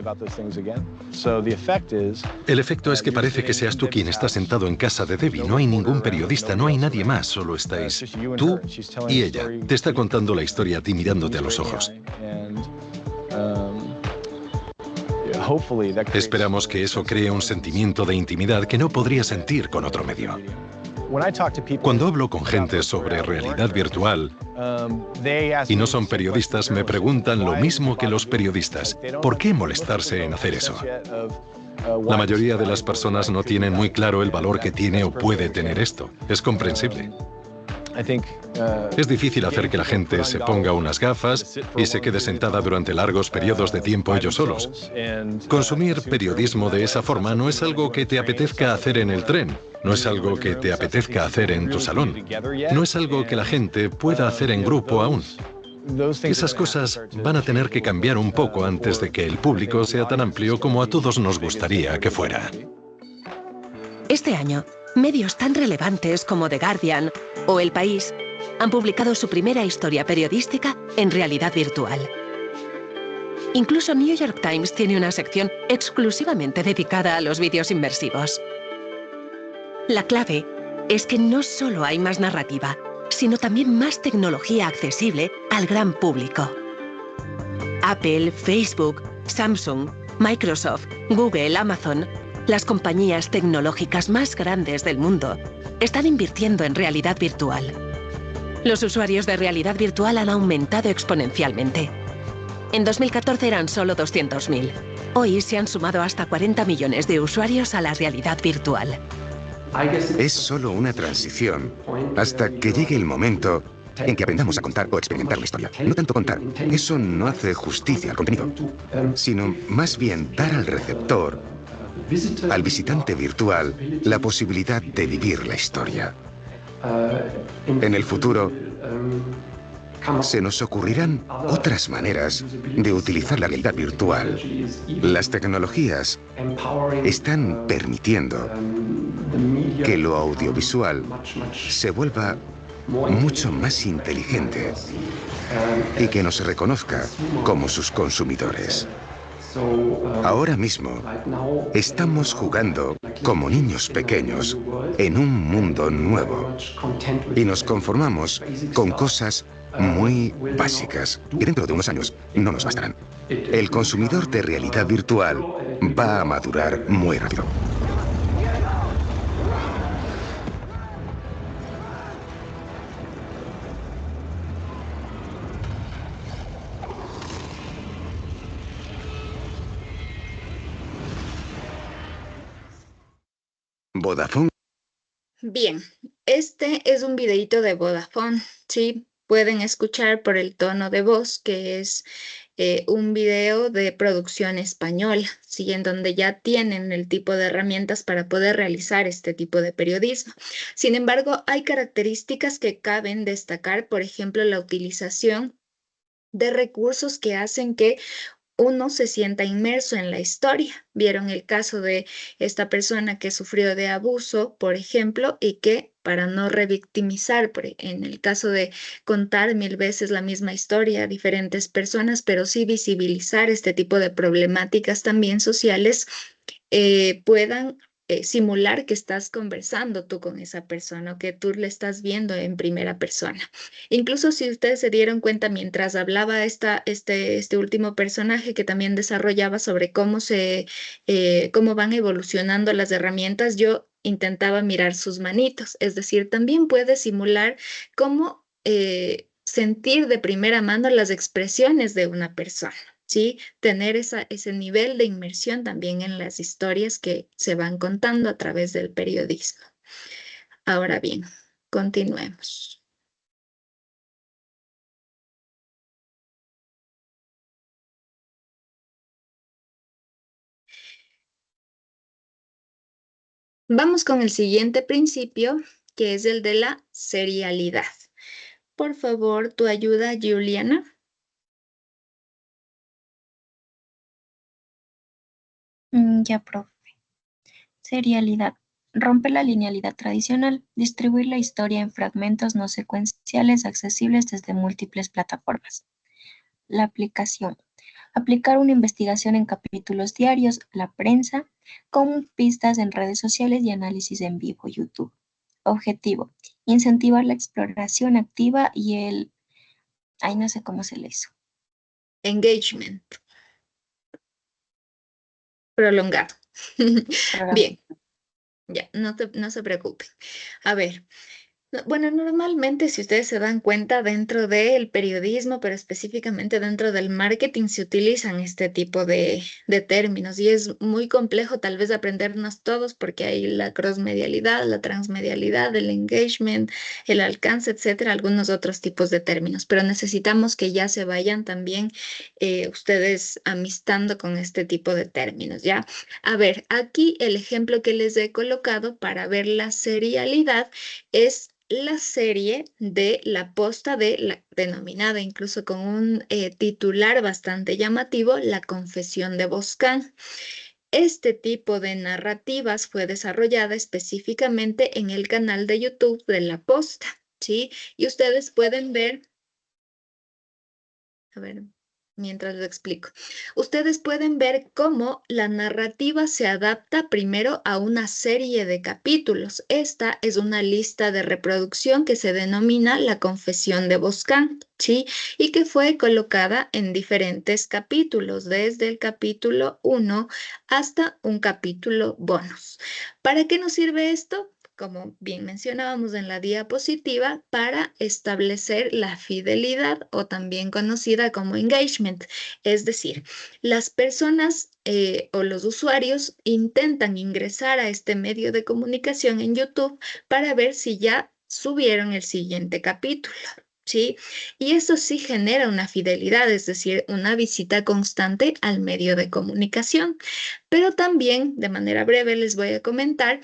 El efecto es que parece que seas tú quien está sentado en casa de Debbie, no hay ningún periodista, no hay nadie más, solo estáis tú y ella. Te está contando la historia a ti mirándote a los ojos. Esperamos que eso cree un sentimiento de intimidad que no podría sentir con otro medio. Cuando hablo con gente sobre realidad virtual y no son periodistas, me preguntan lo mismo que los periodistas. ¿Por qué molestarse en hacer eso? La mayoría de las personas no tienen muy claro el valor que tiene o puede tener esto. Es comprensible. Es difícil hacer que la gente se ponga unas gafas y se quede sentada durante largos periodos de tiempo ellos solos. Consumir periodismo de esa forma no es algo que te apetezca hacer en el tren, no es algo que te apetezca hacer en tu salón, no es algo que la gente pueda hacer en grupo aún. Esas cosas van a tener que cambiar un poco antes de que el público sea tan amplio como a todos nos gustaría que fuera. Este año, medios tan relevantes como The Guardian o El País han publicado su primera historia periodística en realidad virtual. Incluso New York Times tiene una sección exclusivamente dedicada a los vídeos inmersivos. La clave es que no solo hay más narrativa, sino también más tecnología accesible al gran público. Apple, Facebook, Samsung, Microsoft, Google, Amazon, las compañías tecnológicas más grandes del mundo están invirtiendo en realidad virtual. Los usuarios de realidad virtual han aumentado exponencialmente. En 2014 eran solo 200.000. Hoy se han sumado hasta 40 millones de usuarios a la realidad virtual. Es solo una transición hasta que llegue el momento en que aprendamos a contar o experimentar una historia. No tanto contar, eso no hace justicia al contenido, sino más bien dar al receptor, al visitante virtual, la posibilidad de vivir la historia. En el futuro, se nos ocurrirán otras maneras de utilizar la realidad virtual. Las tecnologías están permitiendo que lo audiovisual se vuelva mucho más inteligente y que nos reconozca como sus consumidores. Ahora mismo estamos jugando como niños pequeños en un mundo nuevo y nos conformamos con cosas muy básicas y dentro de unos años no nos bastarán. El consumidor de realidad virtual va a madurar muy rápido. Vodafone. Bien, este es un videíto de Vodafone, ¿sí? Pueden escuchar por el tono de voz que es un video de producción española, ¿sí? En donde ya tienen el tipo de herramientas para poder realizar este tipo de periodismo. Sin embargo, hay características que caben destacar, por ejemplo, la utilización de recursos que hacen que uno se sienta inmerso en la historia. Vieron el caso de esta persona que sufrió de abuso, por ejemplo, y que para no revictimizar, en el caso de contar 1000 veces la misma historia a diferentes personas, pero sí visibilizar este tipo de problemáticas también sociales, puedan simular que estás conversando tú con esa persona o que tú le estás viendo en primera persona. Incluso si ustedes se dieron cuenta mientras hablaba este último personaje que también desarrollaba sobre cómo van evolucionando las herramientas, yo intentaba mirar sus manitos, es decir, también puede simular cómo sentir de primera mano las expresiones de una persona. ¿Sí? Tener ese nivel de inmersión también en las historias que se van contando a través del periodismo. Ahora bien, continuemos. Vamos con el siguiente principio, que es el de la serialidad. Por favor, tu ayuda, Juliana. Ya, profe. Serialidad. Rompe la linealidad tradicional. Distribuir la historia en fragmentos no secuenciales accesibles desde múltiples plataformas. La aplicación. Aplicar una investigación en capítulos diarios, la prensa, con pistas en redes sociales y análisis en vivo, YouTube. Objetivo. Incentivar la exploración activa y el... Ay, no sé cómo se le hizo. Engagement. Prolongado. Bien. Ya, no se preocupen. A ver. Bueno, normalmente, si ustedes se dan cuenta, dentro del periodismo, pero específicamente dentro del marketing, se utilizan este tipo de términos y es muy complejo tal vez aprendernos todos porque hay la crossmedialidad, la transmedialidad, el engagement, el alcance, etcétera, algunos otros tipos de términos, pero necesitamos que ya se vayan también ustedes amistando con este tipo de términos, ¿ya? A ver, aquí el ejemplo que les he colocado para ver la serialidad es la serie de La Posta denominada incluso con un titular bastante llamativo, La Confesión de Boscan. Este tipo de narrativas fue desarrollada específicamente en el canal de YouTube de La Posta, ¿sí? Y ustedes pueden ver, a ver, mientras lo explico. Ustedes pueden ver cómo la narrativa se adapta primero a una serie de capítulos. Esta es una lista de reproducción que se denomina La Confesión de Boscan, ¿sí? Y que fue colocada en diferentes capítulos, desde el capítulo 1 hasta un capítulo bonus. ¿Para qué nos sirve esto? Como bien mencionábamos en la diapositiva, para establecer la fidelidad o también conocida como engagement. Es decir, las personas o los usuarios intentan ingresar a este medio de comunicación en YouTube para ver si ya subieron el siguiente capítulo. ¿Sí? Y eso sí genera una fidelidad, es decir, una visita constante al medio de comunicación. Pero también, de manera breve, les voy a comentar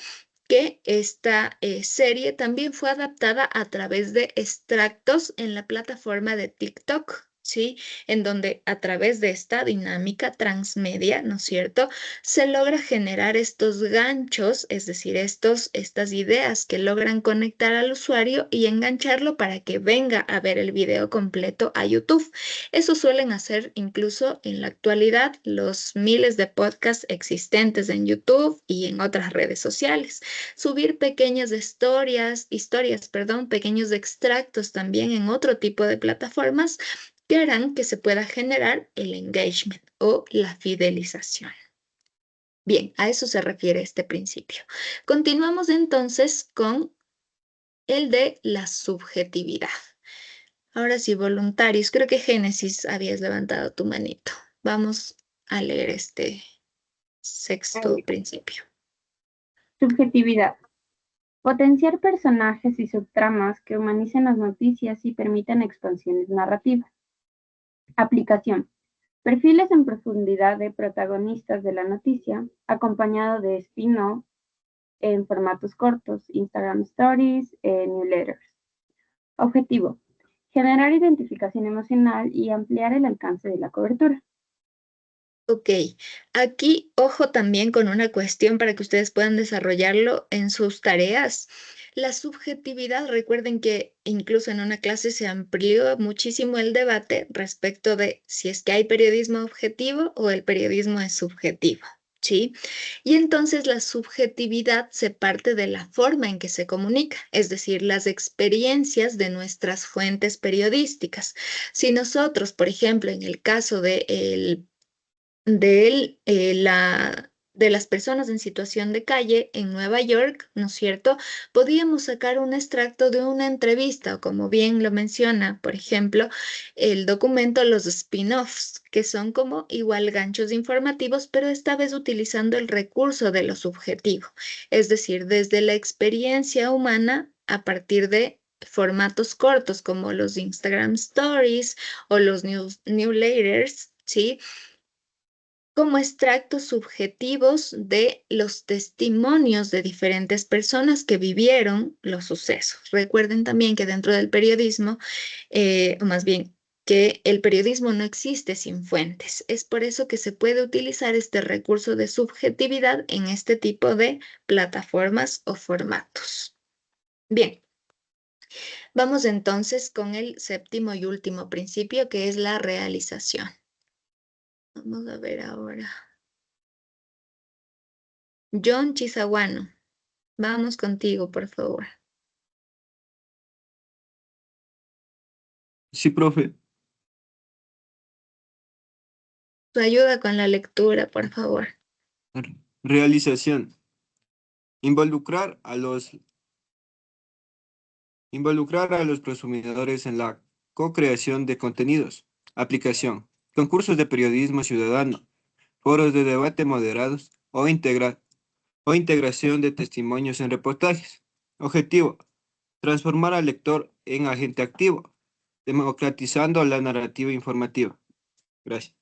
que esta serie también fue adaptada a través de extractos en la plataforma de TikTok, ¿sí? En donde a través de esta dinámica transmedia, ¿no es cierto?, se logra generar estos ganchos, es decir, estas ideas que logran conectar al usuario y engancharlo para que venga a ver el video completo a YouTube. Eso suelen hacer incluso en la actualidad los miles de podcasts existentes en YouTube y en otras redes sociales. Subir pequeñas pequeños extractos también en otro tipo de plataformas que harán que se pueda generar el engagement o la fidelización. Bien, a eso se refiere este principio. Continuamos entonces con el de la subjetividad. Ahora sí, voluntarios. Creo que Génesis habías levantado tu manito. Vamos a leer este sexto principio. Subjetividad. Potenciar personajes y subtramas que humanicen las noticias y permitan expansiones narrativas. Aplicación. Perfiles en profundidad de protagonistas de la noticia, acompañado de spin-off en formatos cortos, Instagram Stories, newsletters. Objetivo. Generar identificación emocional y ampliar el alcance de la cobertura. Ok, aquí ojo también con una cuestión para que ustedes puedan desarrollarlo en sus tareas. La subjetividad, recuerden que incluso en una clase se amplió muchísimo el debate respecto de si es que hay periodismo objetivo o el periodismo es subjetivo, ¿sí? Y entonces la subjetividad se parte de la forma en que se comunica, es decir, las experiencias de nuestras fuentes periodísticas. Si nosotros, por ejemplo, en el caso de las personas en situación de calle en Nueva York, ¿no es cierto?, podíamos sacar un extracto de una entrevista, o como bien lo menciona, por ejemplo, el documento Los Spin-offs, que son como igual ganchos informativos, pero esta vez utilizando el recurso de lo subjetivo, es decir, desde la experiencia humana a partir de formatos cortos como los Instagram Stories o los newsletters, ¿sí?, como extractos subjetivos de los testimonios de diferentes personas que vivieron los sucesos. Recuerden también que dentro del periodismo, o más bien, que el periodismo no existe sin fuentes. Es por eso que se puede utilizar este recurso de subjetividad en este tipo de plataformas o formatos. Bien, vamos entonces con el séptimo y último principio, que es la realización. Vamos a ver ahora. John Chizaguano, vamos contigo, por favor. Sí, profe. Tu ayuda con la lectura, por favor. Realización. Involucrar a los prosumidores en la co-creación de contenidos. Aplicación. Concursos de periodismo ciudadano. Foros de debate moderados o integración de testimonios en reportajes. Objetivo. Transformar al lector en agente activo, democratizando la narrativa informativa. Gracias.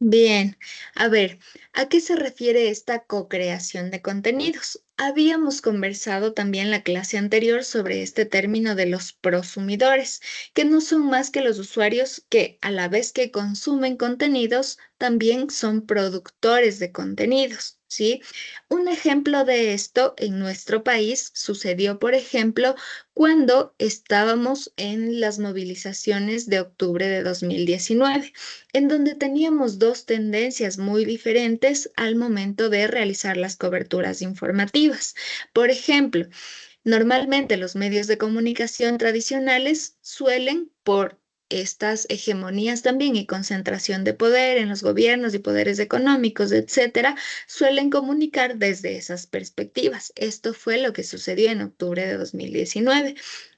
Bien, a ver, ¿a qué se refiere esta co-creación de contenidos? Habíamos conversado también la clase anterior sobre este término de los prosumidores, que no son más que los usuarios que a la vez que consumen contenidos, también son productores de contenidos, ¿sí? Un ejemplo de esto en nuestro país sucedió, por ejemplo, cuando estábamos en las movilizaciones de octubre de 2019, en donde teníamos dos tendencias muy diferentes al momento de realizar las coberturas informativas. Por ejemplo, normalmente los medios de comunicación tradicionales suelen, por estas hegemonías también y concentración de poder en los gobiernos y poderes económicos, etcétera, suelen comunicar desde esas perspectivas. Esto fue lo que sucedió en octubre de 2019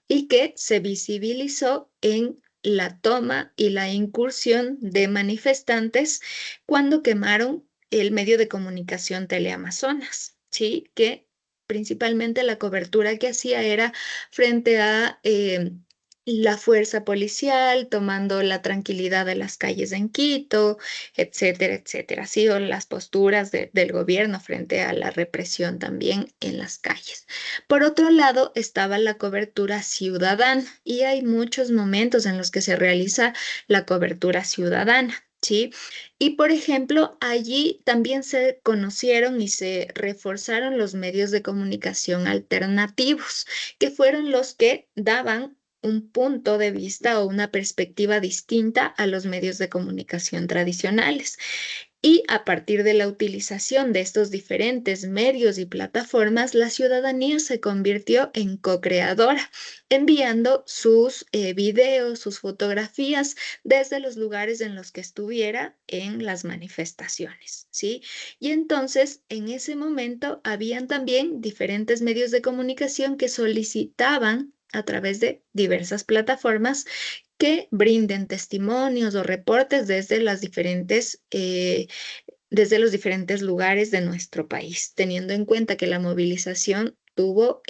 y que se visibilizó en la toma y la incursión de manifestantes cuando quemaron el medio de comunicación Teleamazonas, ¿sí? Que principalmente la cobertura que hacía era frente a la fuerza policial, tomando la tranquilidad de las calles en Quito, etcétera, etcétera. Así son las posturas del gobierno frente a la represión también en las calles. Por otro lado, estaba la cobertura ciudadana y hay muchos momentos en los que se realiza la cobertura ciudadana, ¿sí? Y por ejemplo, allí también se conocieron y se reforzaron los medios de comunicación alternativos, que fueron los que daban un punto de vista o una perspectiva distinta a los medios de comunicación tradicionales. Y a partir de la utilización de estos diferentes medios y plataformas, la ciudadanía se convirtió en co-creadora, enviando sus videos, sus fotografías desde los lugares en los que estuviera en las manifestaciones, ¿sí? Y entonces, en ese momento, habían también diferentes medios de comunicación que solicitaban a través de diversas plataformas que brinden testimonios o reportes desde los diferentes lugares de nuestro país, teniendo en cuenta que la movilización tuvo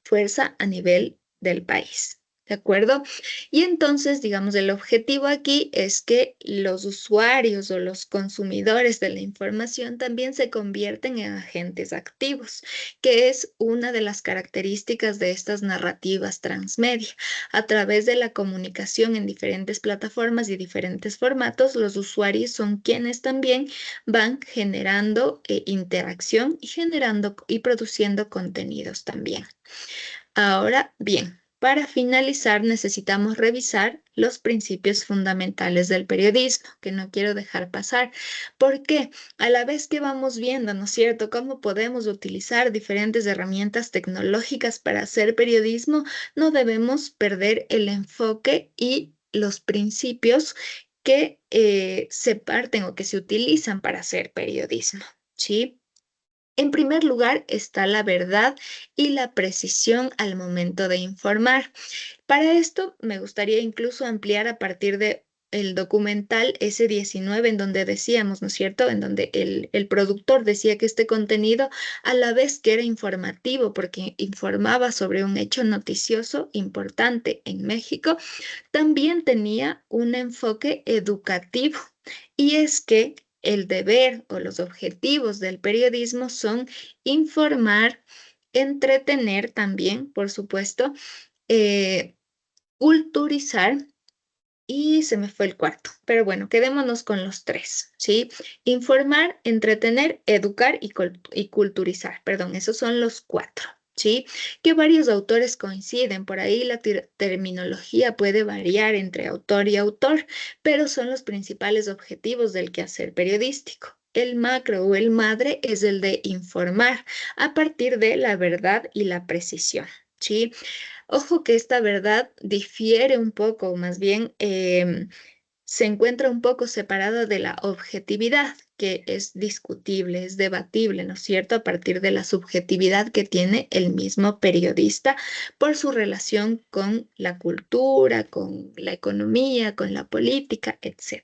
fuerza a nivel del país. ¿De acuerdo? Y entonces, digamos, el objetivo aquí es que los usuarios o los consumidores de la información también se convierten en agentes activos, que es una de las características de estas narrativas transmedia. A través de la comunicación en diferentes plataformas y diferentes formatos, los usuarios son quienes también van generando interacción y generando y produciendo contenidos también. Ahora bien, para finalizar necesitamos revisar los principios fundamentales del periodismo, que no quiero dejar pasar, porque a la vez que vamos viendo, ¿no es cierto?, cómo podemos utilizar diferentes herramientas tecnológicas para hacer periodismo, no debemos perder el enfoque y los principios que se parten o que se utilizan para hacer periodismo, ¿sí? En primer lugar está la verdad y la precisión al momento de informar. Para esto me gustaría incluso ampliar a partir de el documental S19 en donde decíamos, ¿no es cierto?, en donde el productor decía que este contenido a la vez que era informativo porque informaba sobre un hecho noticioso importante en México, también tenía un enfoque educativo. y es que el deber o los objetivos del periodismo son informar, entretener también, por supuesto, culturizar, y se me fue el cuarto. Pero bueno, quedémonos con los tres, ¿sí? Informar, entretener, educar y culturizar. Perdón, esos son los cuatro, ¿sí? Que varios autores coinciden. Por ahí la terminología puede variar entre autor y autor, pero son los principales objetivos del quehacer periodístico. El macro o el madre es el de informar a partir de la verdad y la precisión, ¿sí? Ojo que esta verdad difiere un poco, más bien se encuentra un poco separada de la objetividad, que es discutible, es debatible, ¿no es cierto?, a partir de la subjetividad que tiene el mismo periodista por su relación con la cultura, con la economía, con la política, etc.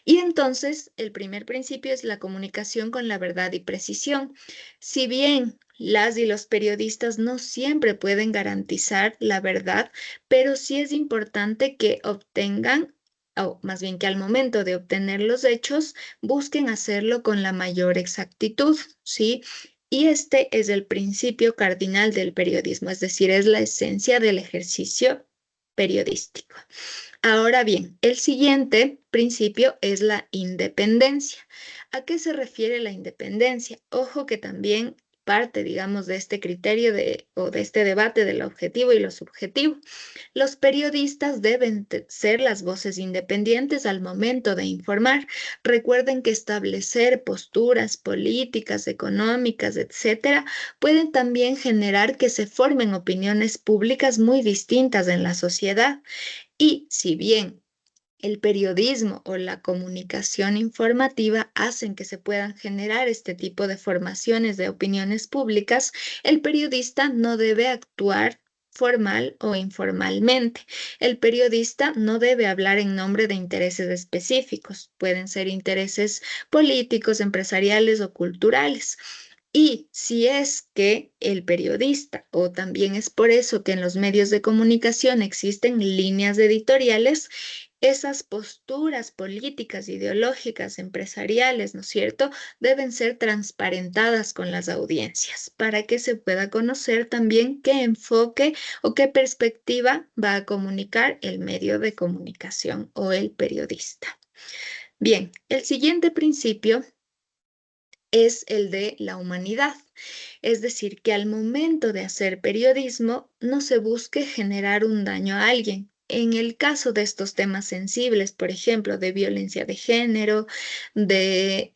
Y entonces, el primer principio es la comunicación con la verdad y precisión. Si bien las y los periodistas no siempre pueden garantizar la verdad, pero sí es importante que obtengan, o más bien que al momento de obtener los hechos, busquen hacerlo con la mayor exactitud, ¿sí? Y este es el principio cardinal del periodismo, es decir, es la esencia del ejercicio periodístico. Ahora bien, el siguiente principio es la independencia. ¿A qué se refiere la independencia? Ojo que también parte, digamos, de este criterio o de este debate del objetivo y lo subjetivo. Los periodistas deben ser las voces independientes al momento de informar. Recuerden que establecer posturas políticas, económicas, etcétera, pueden también generar que se formen opiniones públicas muy distintas en la sociedad. Y si bien el periodismo o la comunicación informativa hacen que se puedan generar este tipo de formaciones de opiniones públicas, el periodista no debe actuar formal o informalmente. El periodista no debe hablar en nombre de intereses específicos. Pueden ser intereses políticos, empresariales o culturales. Y si es que el periodista, o también es por eso que en los medios de comunicación existen líneas editoriales, esas posturas políticas, ideológicas, empresariales, ¿no es cierto?, deben ser transparentadas con las audiencias para que se pueda conocer también qué enfoque o qué perspectiva va a comunicar el medio de comunicación o el periodista. Bien, el siguiente principio es el de la humanidad. Es decir, que al momento de hacer periodismo no se busque generar un daño a alguien. En el caso de estos temas sensibles, por ejemplo, de violencia de género, de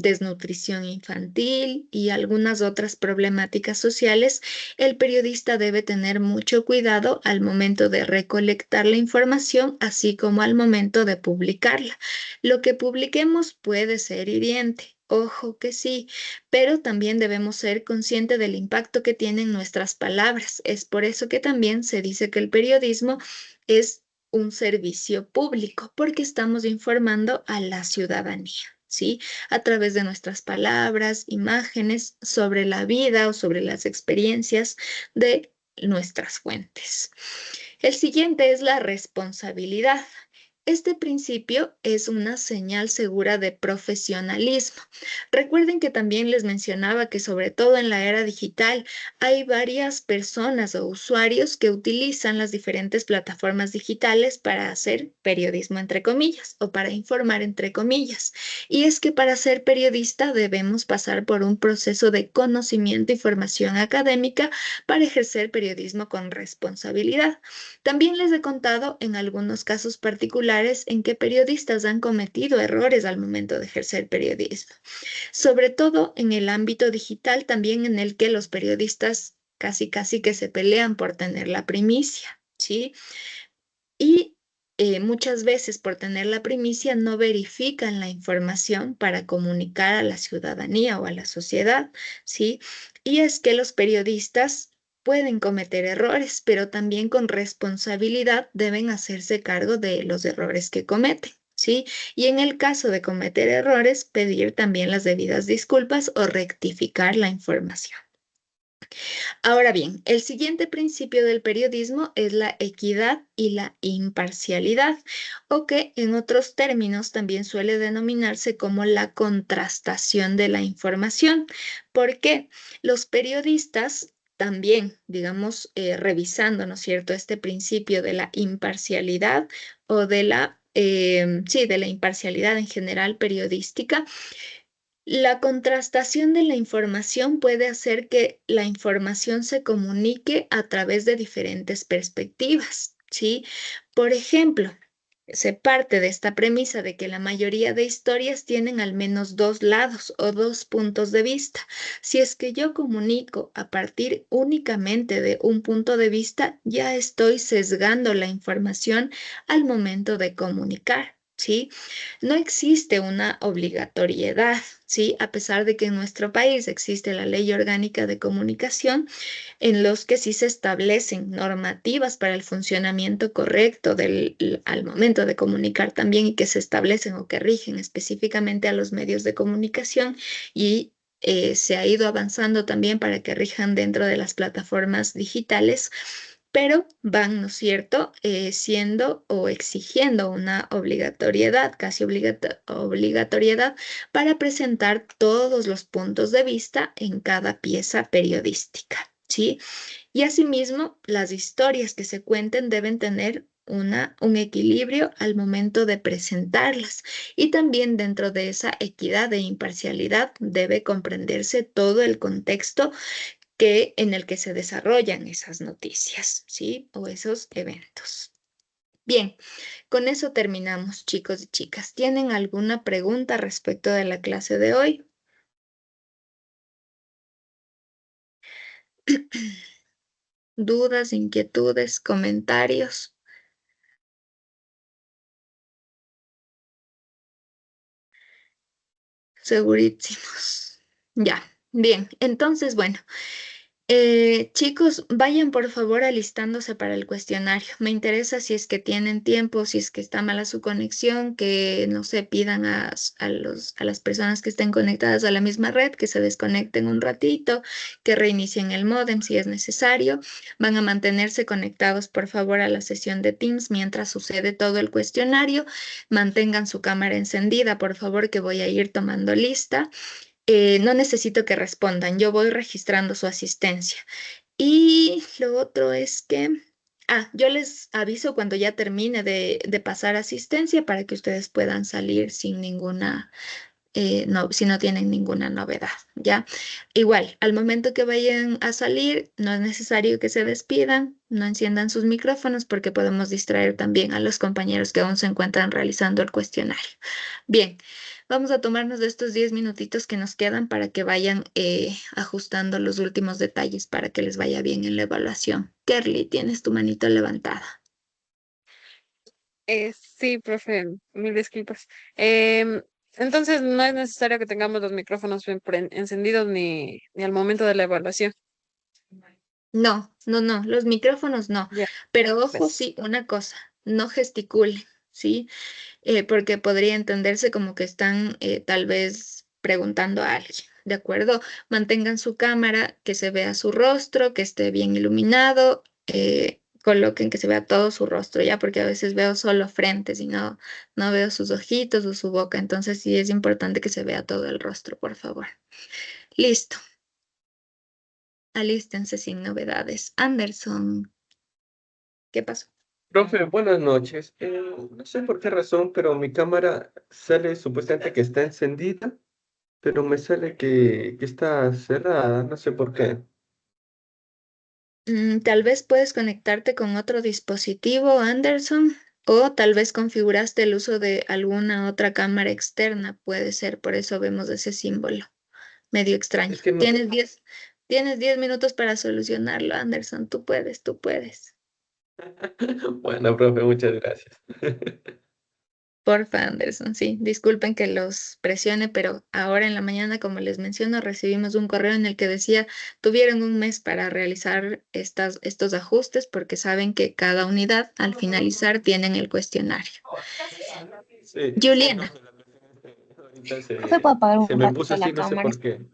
desnutrición infantil y algunas otras problemáticas sociales, el periodista debe tener mucho cuidado al momento de recolectar la información, así como al momento de publicarla. Lo que publiquemos puede ser hiriente. Ojo que sí, pero también debemos ser conscientes del impacto que tienen nuestras palabras. Es por eso que también se dice que el periodismo es un servicio público, porque estamos informando a la ciudadanía, ¿sí? A través de nuestras palabras, imágenes sobre la vida o sobre las experiencias de nuestras fuentes. El siguiente es la responsabilidad. Este principio es una señal segura de profesionalismo. Recuerden que también les mencionaba que sobre todo en la era digital hay varias personas o usuarios que utilizan las diferentes plataformas digitales para hacer periodismo entre comillas o para informar entre comillas. Y es que para ser periodista debemos pasar por un proceso de conocimiento y formación académica para ejercer periodismo con responsabilidad. También les he contado en algunos casos particulares en que periodistas han cometido errores al momento de ejercer periodismo, sobre todo en el ámbito digital, también en el que los periodistas casi que se pelean por tener la primicia, ¿sí? Y muchas veces por tener la primicia no verifican la información para comunicar a la ciudadanía o a la sociedad, ¿sí? Y es que los periodistas pueden cometer errores, pero también con responsabilidad deben hacerse cargo de los errores que cometen, ¿sí? Y en el caso de cometer errores, pedir también las debidas disculpas o rectificar la información. Ahora bien, el siguiente principio del periodismo es la equidad y la imparcialidad, o que en otros términos también suele denominarse como la contrastación de la información. ¿Por qué? Los periodistas también, digamos, revisando, ¿no es cierto?, este principio de la imparcialidad o de sí, de la imparcialidad en general periodística. La contrastación de la información puede hacer que la información se comunique a través de diferentes perspectivas, ¿sí? Por ejemplo, se parte de esta premisa de que la mayoría de historias tienen al menos dos lados o dos puntos de vista. Si es que yo comunico a partir únicamente de un punto de vista, ya estoy sesgando la información al momento de comunicar, ¿sí? No existe una obligatoriedad, ¿sí? A pesar de que en nuestro país existe la Ley Orgánica de Comunicación, en los que sí se establecen normativas para el funcionamiento correcto al momento de comunicar también, y que se establecen o que rigen específicamente a los medios de comunicación, y se ha ido avanzando también para que rijan dentro de las plataformas digitales, pero van, ¿no es cierto?, siendo o exigiendo una obligatoriedad, casi obligatoriedad, para presentar todos los puntos de vista en cada pieza periodística, ¿sí? Y asimismo, las historias que se cuenten deben tener un equilibrio al momento de presentarlas. Y también dentro de esa equidad e imparcialidad debe comprenderse todo el contexto en el que se desarrollan esas noticias, ¿sí? O esos eventos. Bien, con eso terminamos, chicos y chicas. ¿Tienen alguna pregunta respecto de la clase de hoy? ¿Dudas, inquietudes, comentarios? Segurísimos. Ya, bien. Entonces, bueno. Chicos, vayan por favor alistándose para el cuestionario. Me interesa, si es que tienen tiempo, si es que está mala su conexión, que no se pidan a las personas que estén conectadas a la misma red, que se desconecten un ratito, que reinicien el módem si es necesario. Van a mantenerse conectados por favor a la sesión de Teams mientras sucede todo el cuestionario. Mantengan su cámara encendida, por favor, que voy a ir tomando lista. No necesito que respondan, yo voy registrando su asistencia. Y lo otro es que, yo les aviso cuando ya termine de pasar asistencia, para que ustedes puedan salir sin ninguna, si no tienen ninguna novedad, ¿ya? Igual, al momento que vayan a salir, no es necesario que se despidan, no enciendan sus micrófonos, porque podemos distraer también a los compañeros que aún se encuentran realizando el cuestionario. Bien. Vamos a tomarnos de estos 10 minutitos que nos quedan para que vayan ajustando los últimos detalles para que les vaya bien en la evaluación. Kerly, tienes tu manito levantada. Sí, profe, mil disculpas. Entonces, no es necesario que tengamos los micrófonos encendidos ni al momento de la evaluación. No, los micrófonos no. Ya, Pero ojo, pues. sí, una cosa, no gesticulen, ¿sí? Porque podría entenderse como que están tal vez preguntando a alguien, ¿de acuerdo? Mantengan su cámara, que se vea su rostro, que esté bien iluminado, coloquen que se vea todo su rostro, ¿ya? Porque a veces veo solo frentes y no veo sus ojitos o su boca, entonces sí es importante que se vea todo el rostro, por favor. Listo. Alístense sin novedades. Anderson, ¿qué pasó? Profe, buenas noches. No sé por qué razón, pero mi cámara sale supuestamente que está encendida, pero me sale que está cerrada, no sé por qué. Tal vez puedes conectarte con otro dispositivo, Anderson, o tal vez configuraste el uso de alguna otra cámara externa, puede ser, por eso vemos ese símbolo medio extraño. Es que no. Tienes 10 minutos para solucionarlo, Anderson, tú puedes, tú puedes. Bueno, profe, muchas gracias. Porfa, Anderson, sí. Disculpen que los presione, pero ahora en la mañana, como les menciono, recibimos un correo en el que decía: tuvieron un mes para realizar estos ajustes, porque saben que cada unidad al finalizar tienen el cuestionario. Sí. Juliana. Ahorita Profe, ¿puedo apagar se un me ratito puso la así, no sé cámara? por qué.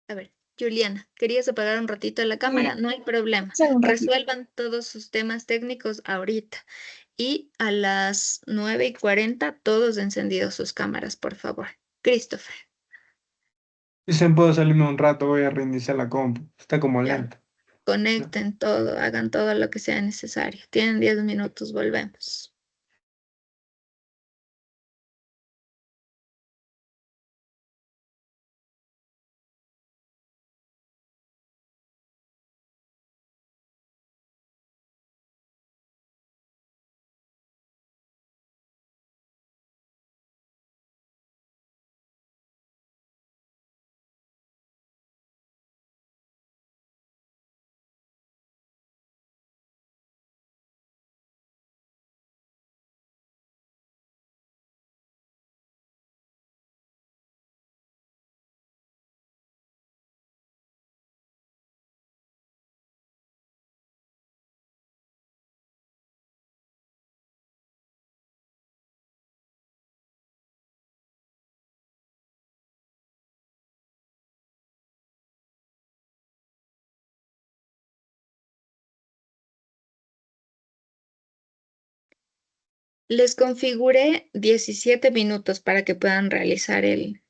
A ver, Juliana, ¿querías apagar un ratito la cámara? No hay problema. Sí, un ratito. Resuelvan todos sus temas técnicos ahorita. Y a las 9:40, todos encendidos sus cámaras, por favor. Christopher, Dicen, puedo salirme un rato, voy a reiniciar la compu. Está como ya. lenta. Conecten todo, hagan todo lo que sea necesario. Tienen 10 minutos, volvemos. Les configuré 17 minutos para que puedan realizar el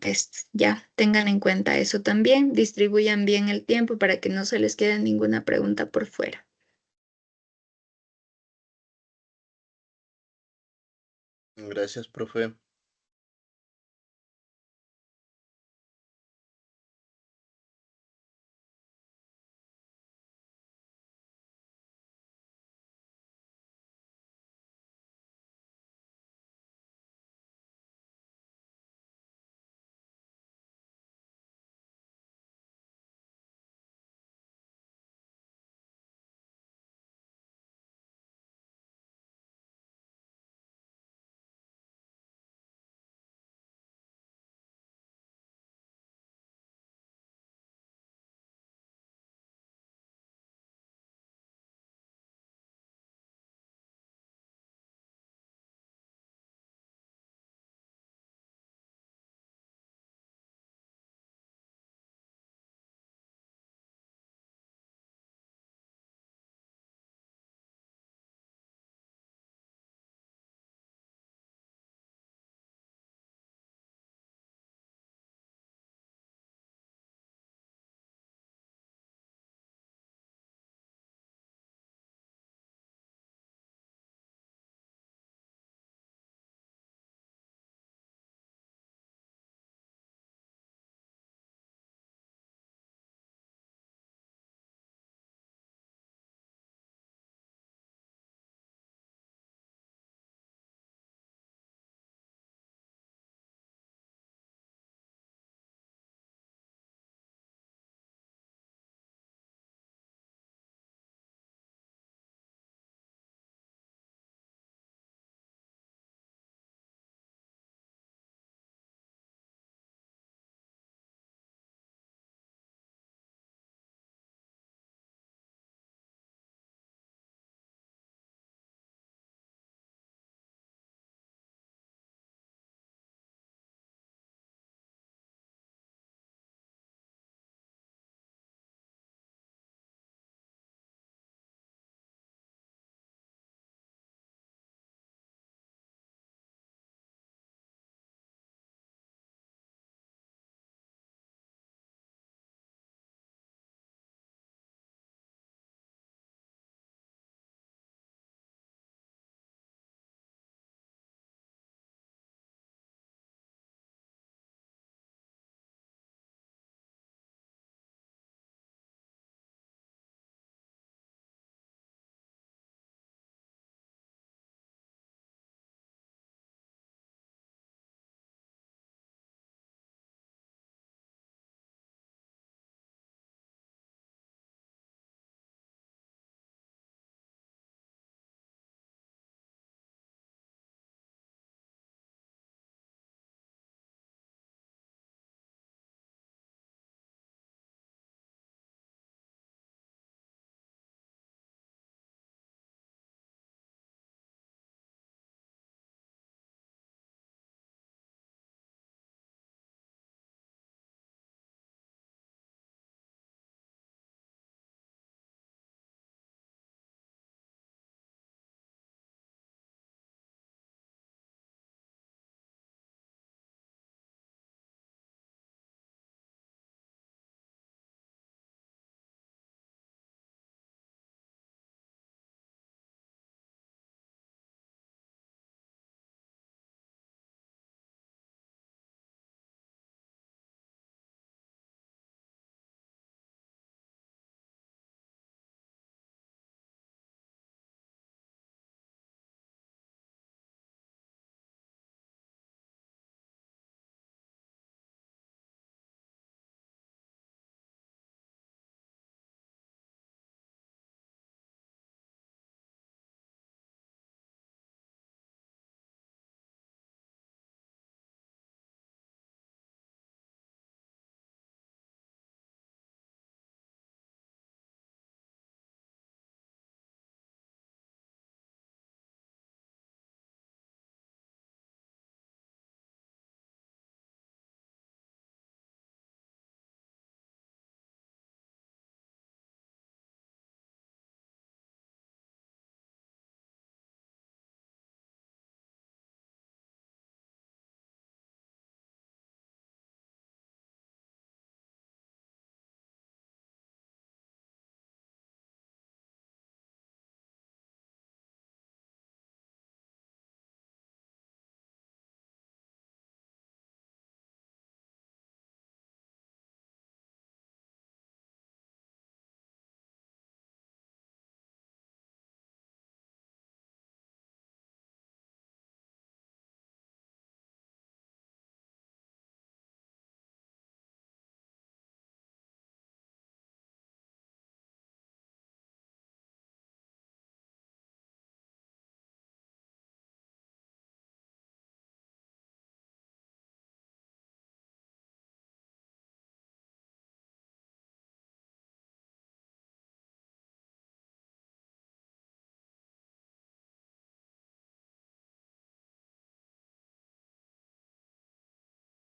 test. Ya, tengan en cuenta eso también. Distribuyan bien el tiempo para que no se les quede ninguna pregunta por fuera. Gracias, profe.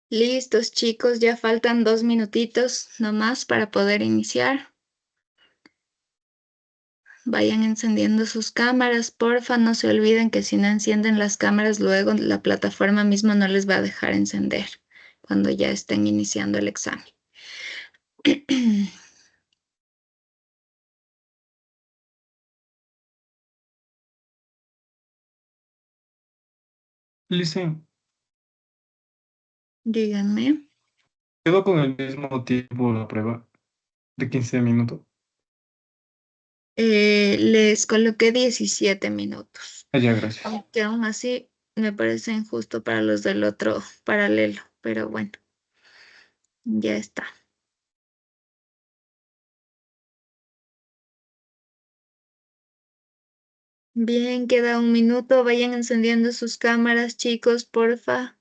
Listos, chicos, ya faltan 2 minutitos nomás para poder iniciar. Vayan encendiendo sus cámaras, porfa, no se olviden que si no encienden las cámaras, luego la plataforma misma no les va a dejar encender cuando ya estén iniciando el examen. Listen, Díganme. quedo con el mismo tiempo la prueba de 15 minutos. Les coloqué 17 minutos, Ah, ya, gracias. aunque aún así me parece injusto para los del otro paralelo, pero bueno, ya está. Bien, queda 1 minuto. Vayan encendiendo sus cámaras, chicos, porfa.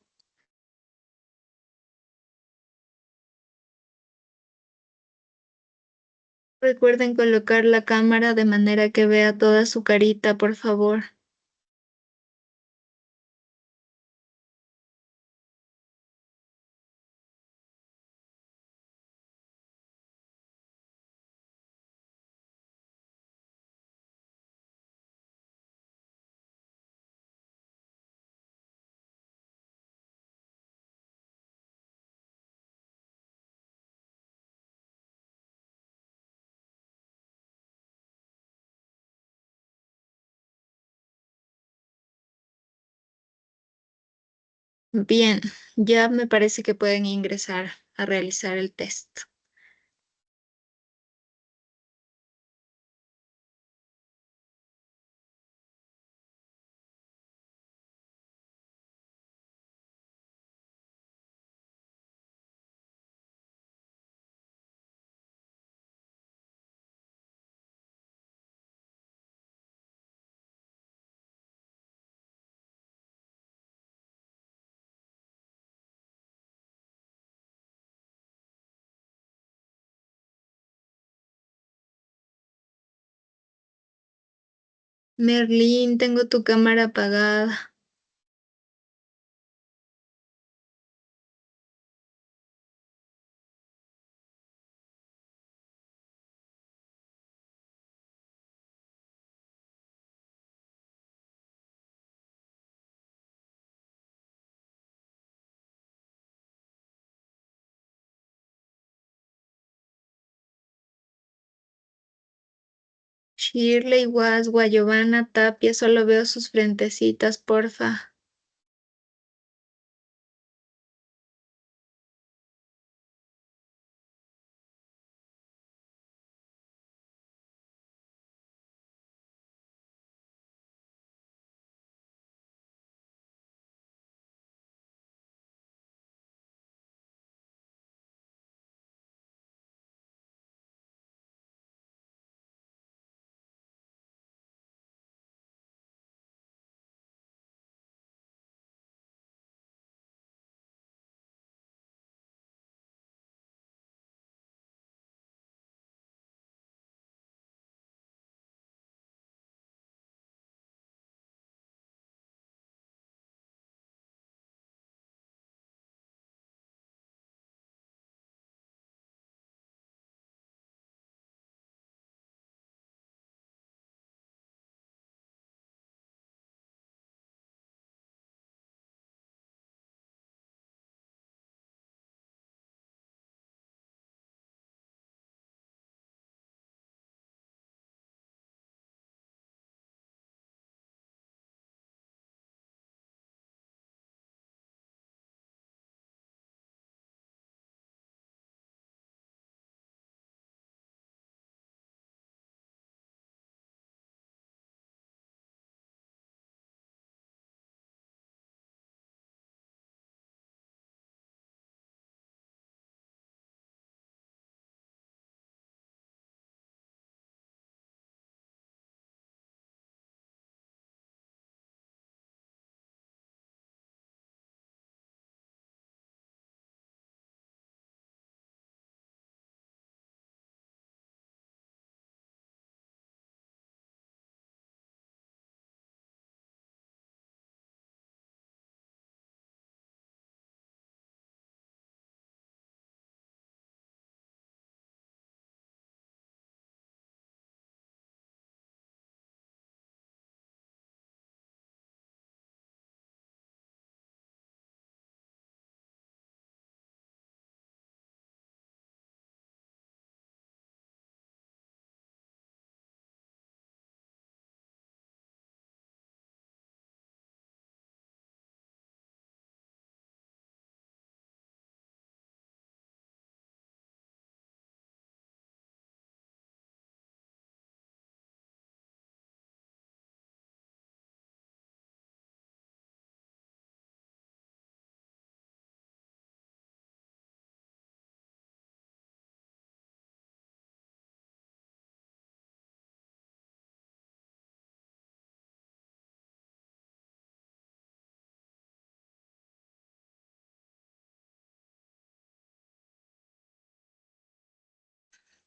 Recuerden colocar la cámara de manera que vea toda su carita, por favor. Bien, ya me parece que pueden ingresar a realizar el test. Merlín, tengo tu cámara apagada. Shirley, Was, Guayovana, Tapia, solo veo sus frentecitas, porfa.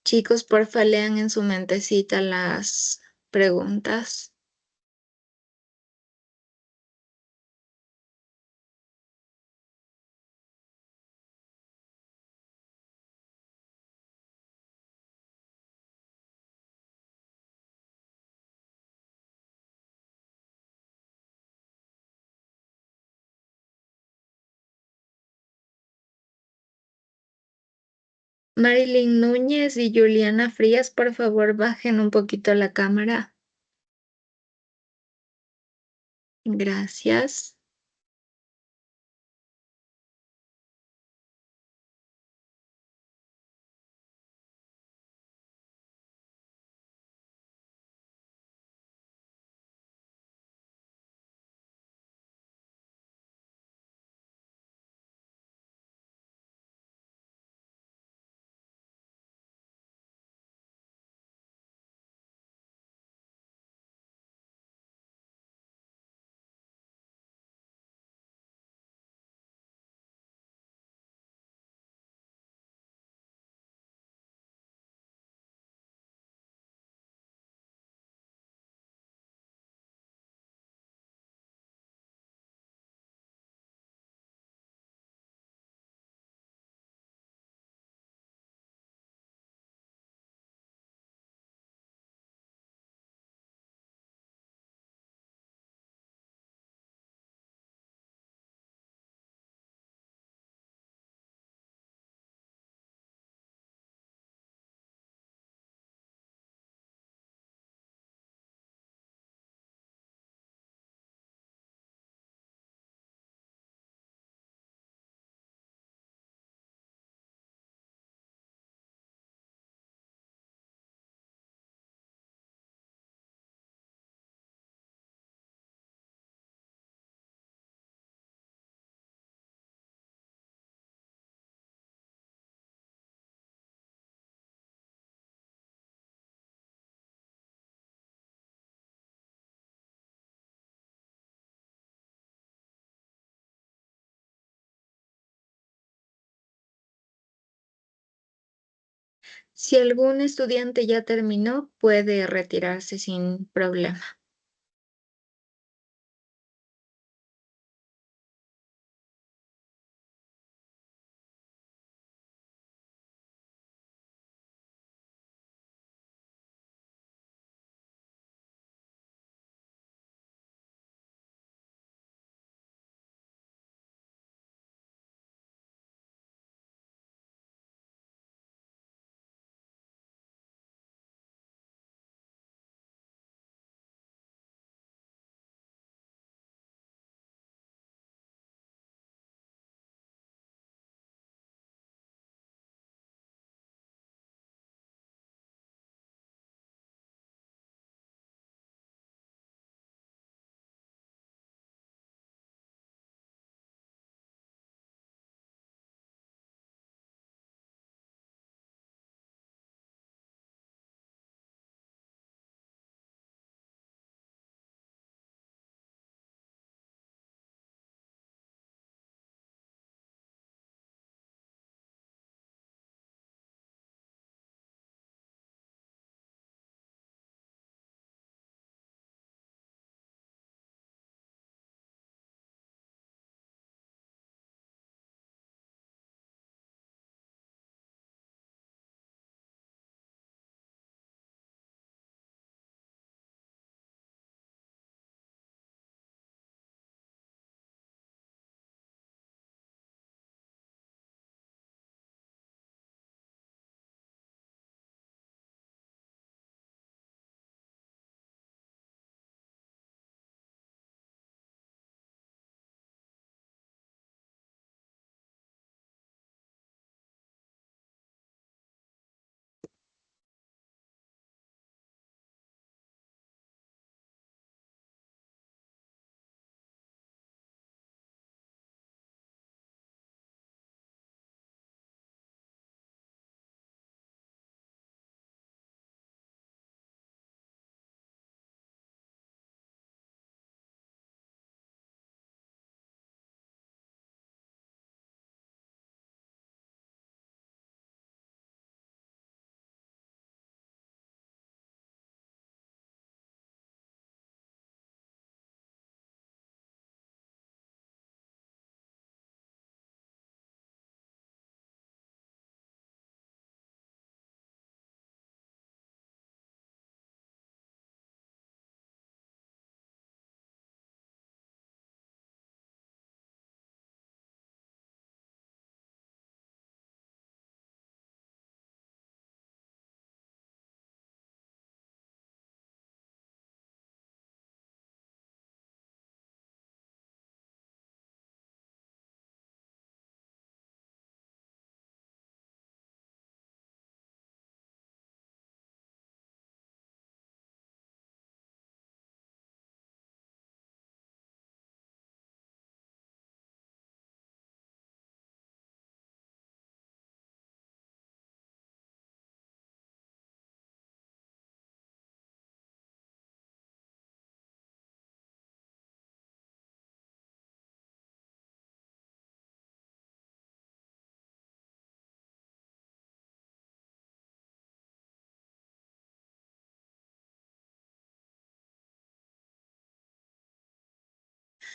Chicos, porfa, lean en su mentecita las preguntas. Marilyn Núñez y Juliana Frías, por favor, bajen un poquito la cámara. Gracias. Si algún estudiante ya terminó, puede retirarse sin problema.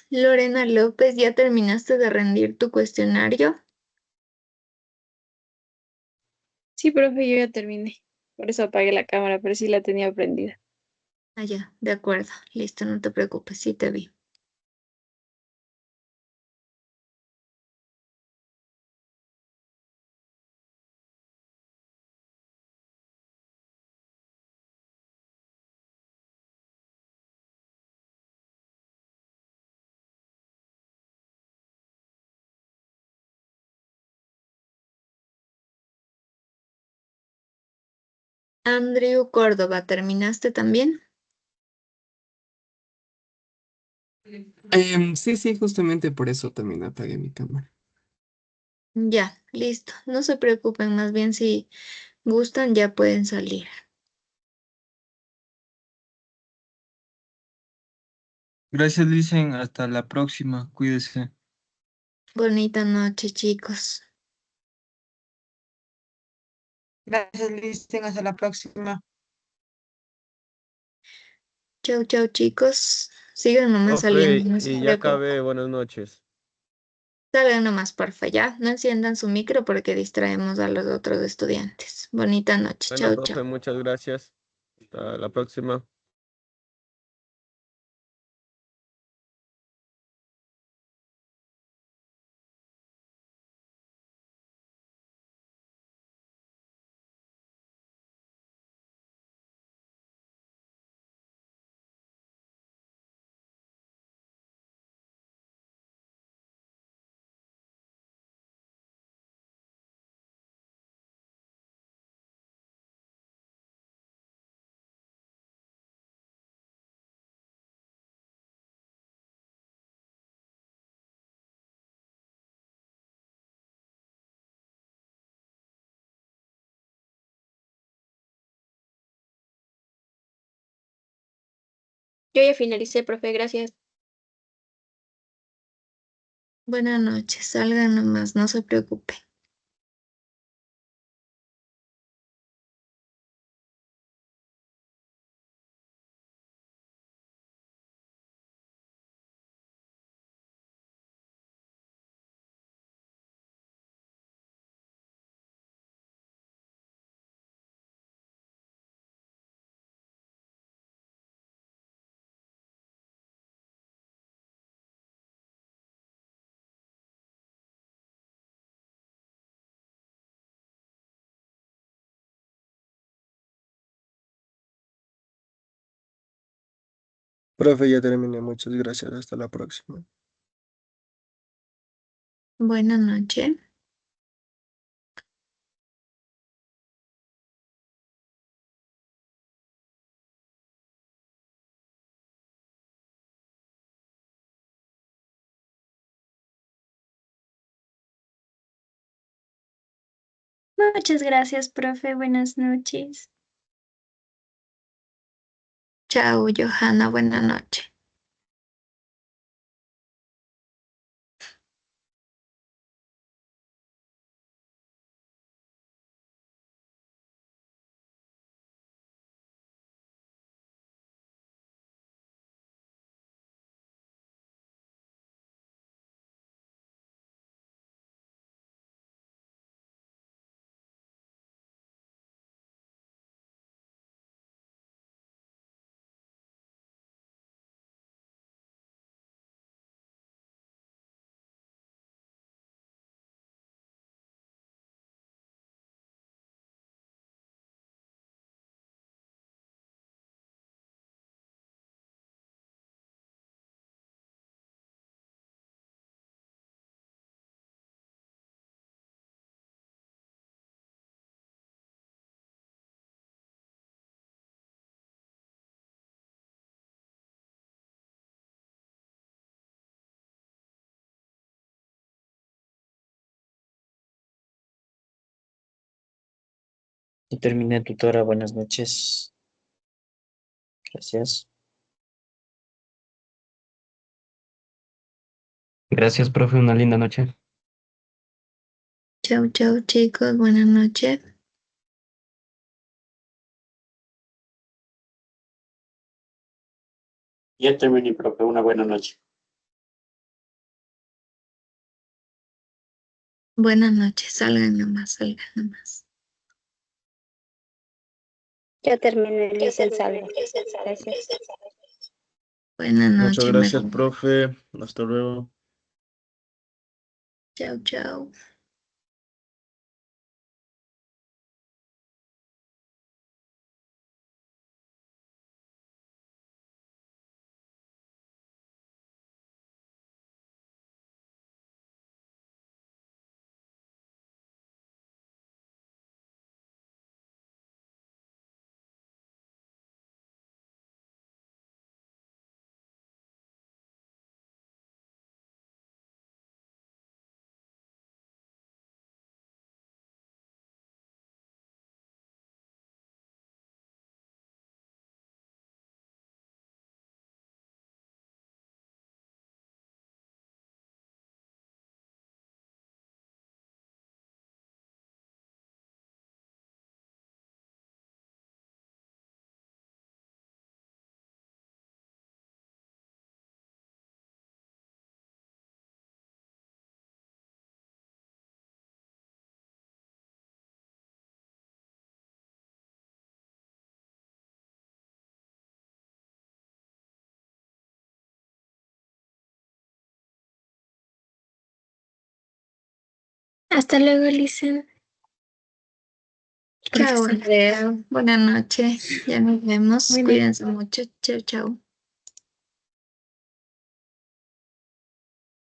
Lorena López, ¿ya terminaste de rendir tu cuestionario? Sí, profe, yo ya terminé. Por eso apagué la cámara, pero sí la tenía prendida. Ah, ya, de acuerdo. Listo, no te preocupes, sí te vi. Andrew Córdoba, ¿terminaste también? Sí, sí, justamente por eso también apagué mi cámara. Ya, listo. No se preocupen, más bien si gustan ya pueden salir. Gracias, Licen. Hasta la próxima. Cuídese. Bonita noche, chicos. Gracias, Listen. Hasta la próxima. Chau, chau, chicos. Sigan nomás saliendo, Profe, no se y ya preocupen. acabé, buenas noches. Salgan nomás, porfa, ya. No enciendan su micro porque distraemos a los otros estudiantes. Bonita noche. Bueno, Chau, chau. profe, muchas gracias. Hasta la próxima. Yo ya finalicé, profe, gracias. Buenas noches. Salgan nomás, no se preocupen. Profe, ya terminé. Muchas gracias. Hasta la próxima. Buenas noches. Muchas gracias, profe. Buenas noches. Chao, Johanna. Buenas noches. Y terminé, tutora. Buenas noches. Gracias. Gracias, profe. Una linda noche. Chau, chau, chicos. Buenas noches. Ya terminé, profe. Una buena noche. Buenas noches, salgan nomás, salgan nomás. Ya terminé, licenciado. Gracias. Buenas Muchas noches, gracias, mejor. profe. Hasta luego. Chao, chao. Hasta luego, Licen. Chao, Profesor. Andrea. Buenas noches. Ya nos vemos. Bueno. Cuídense mucho. Chao, chao.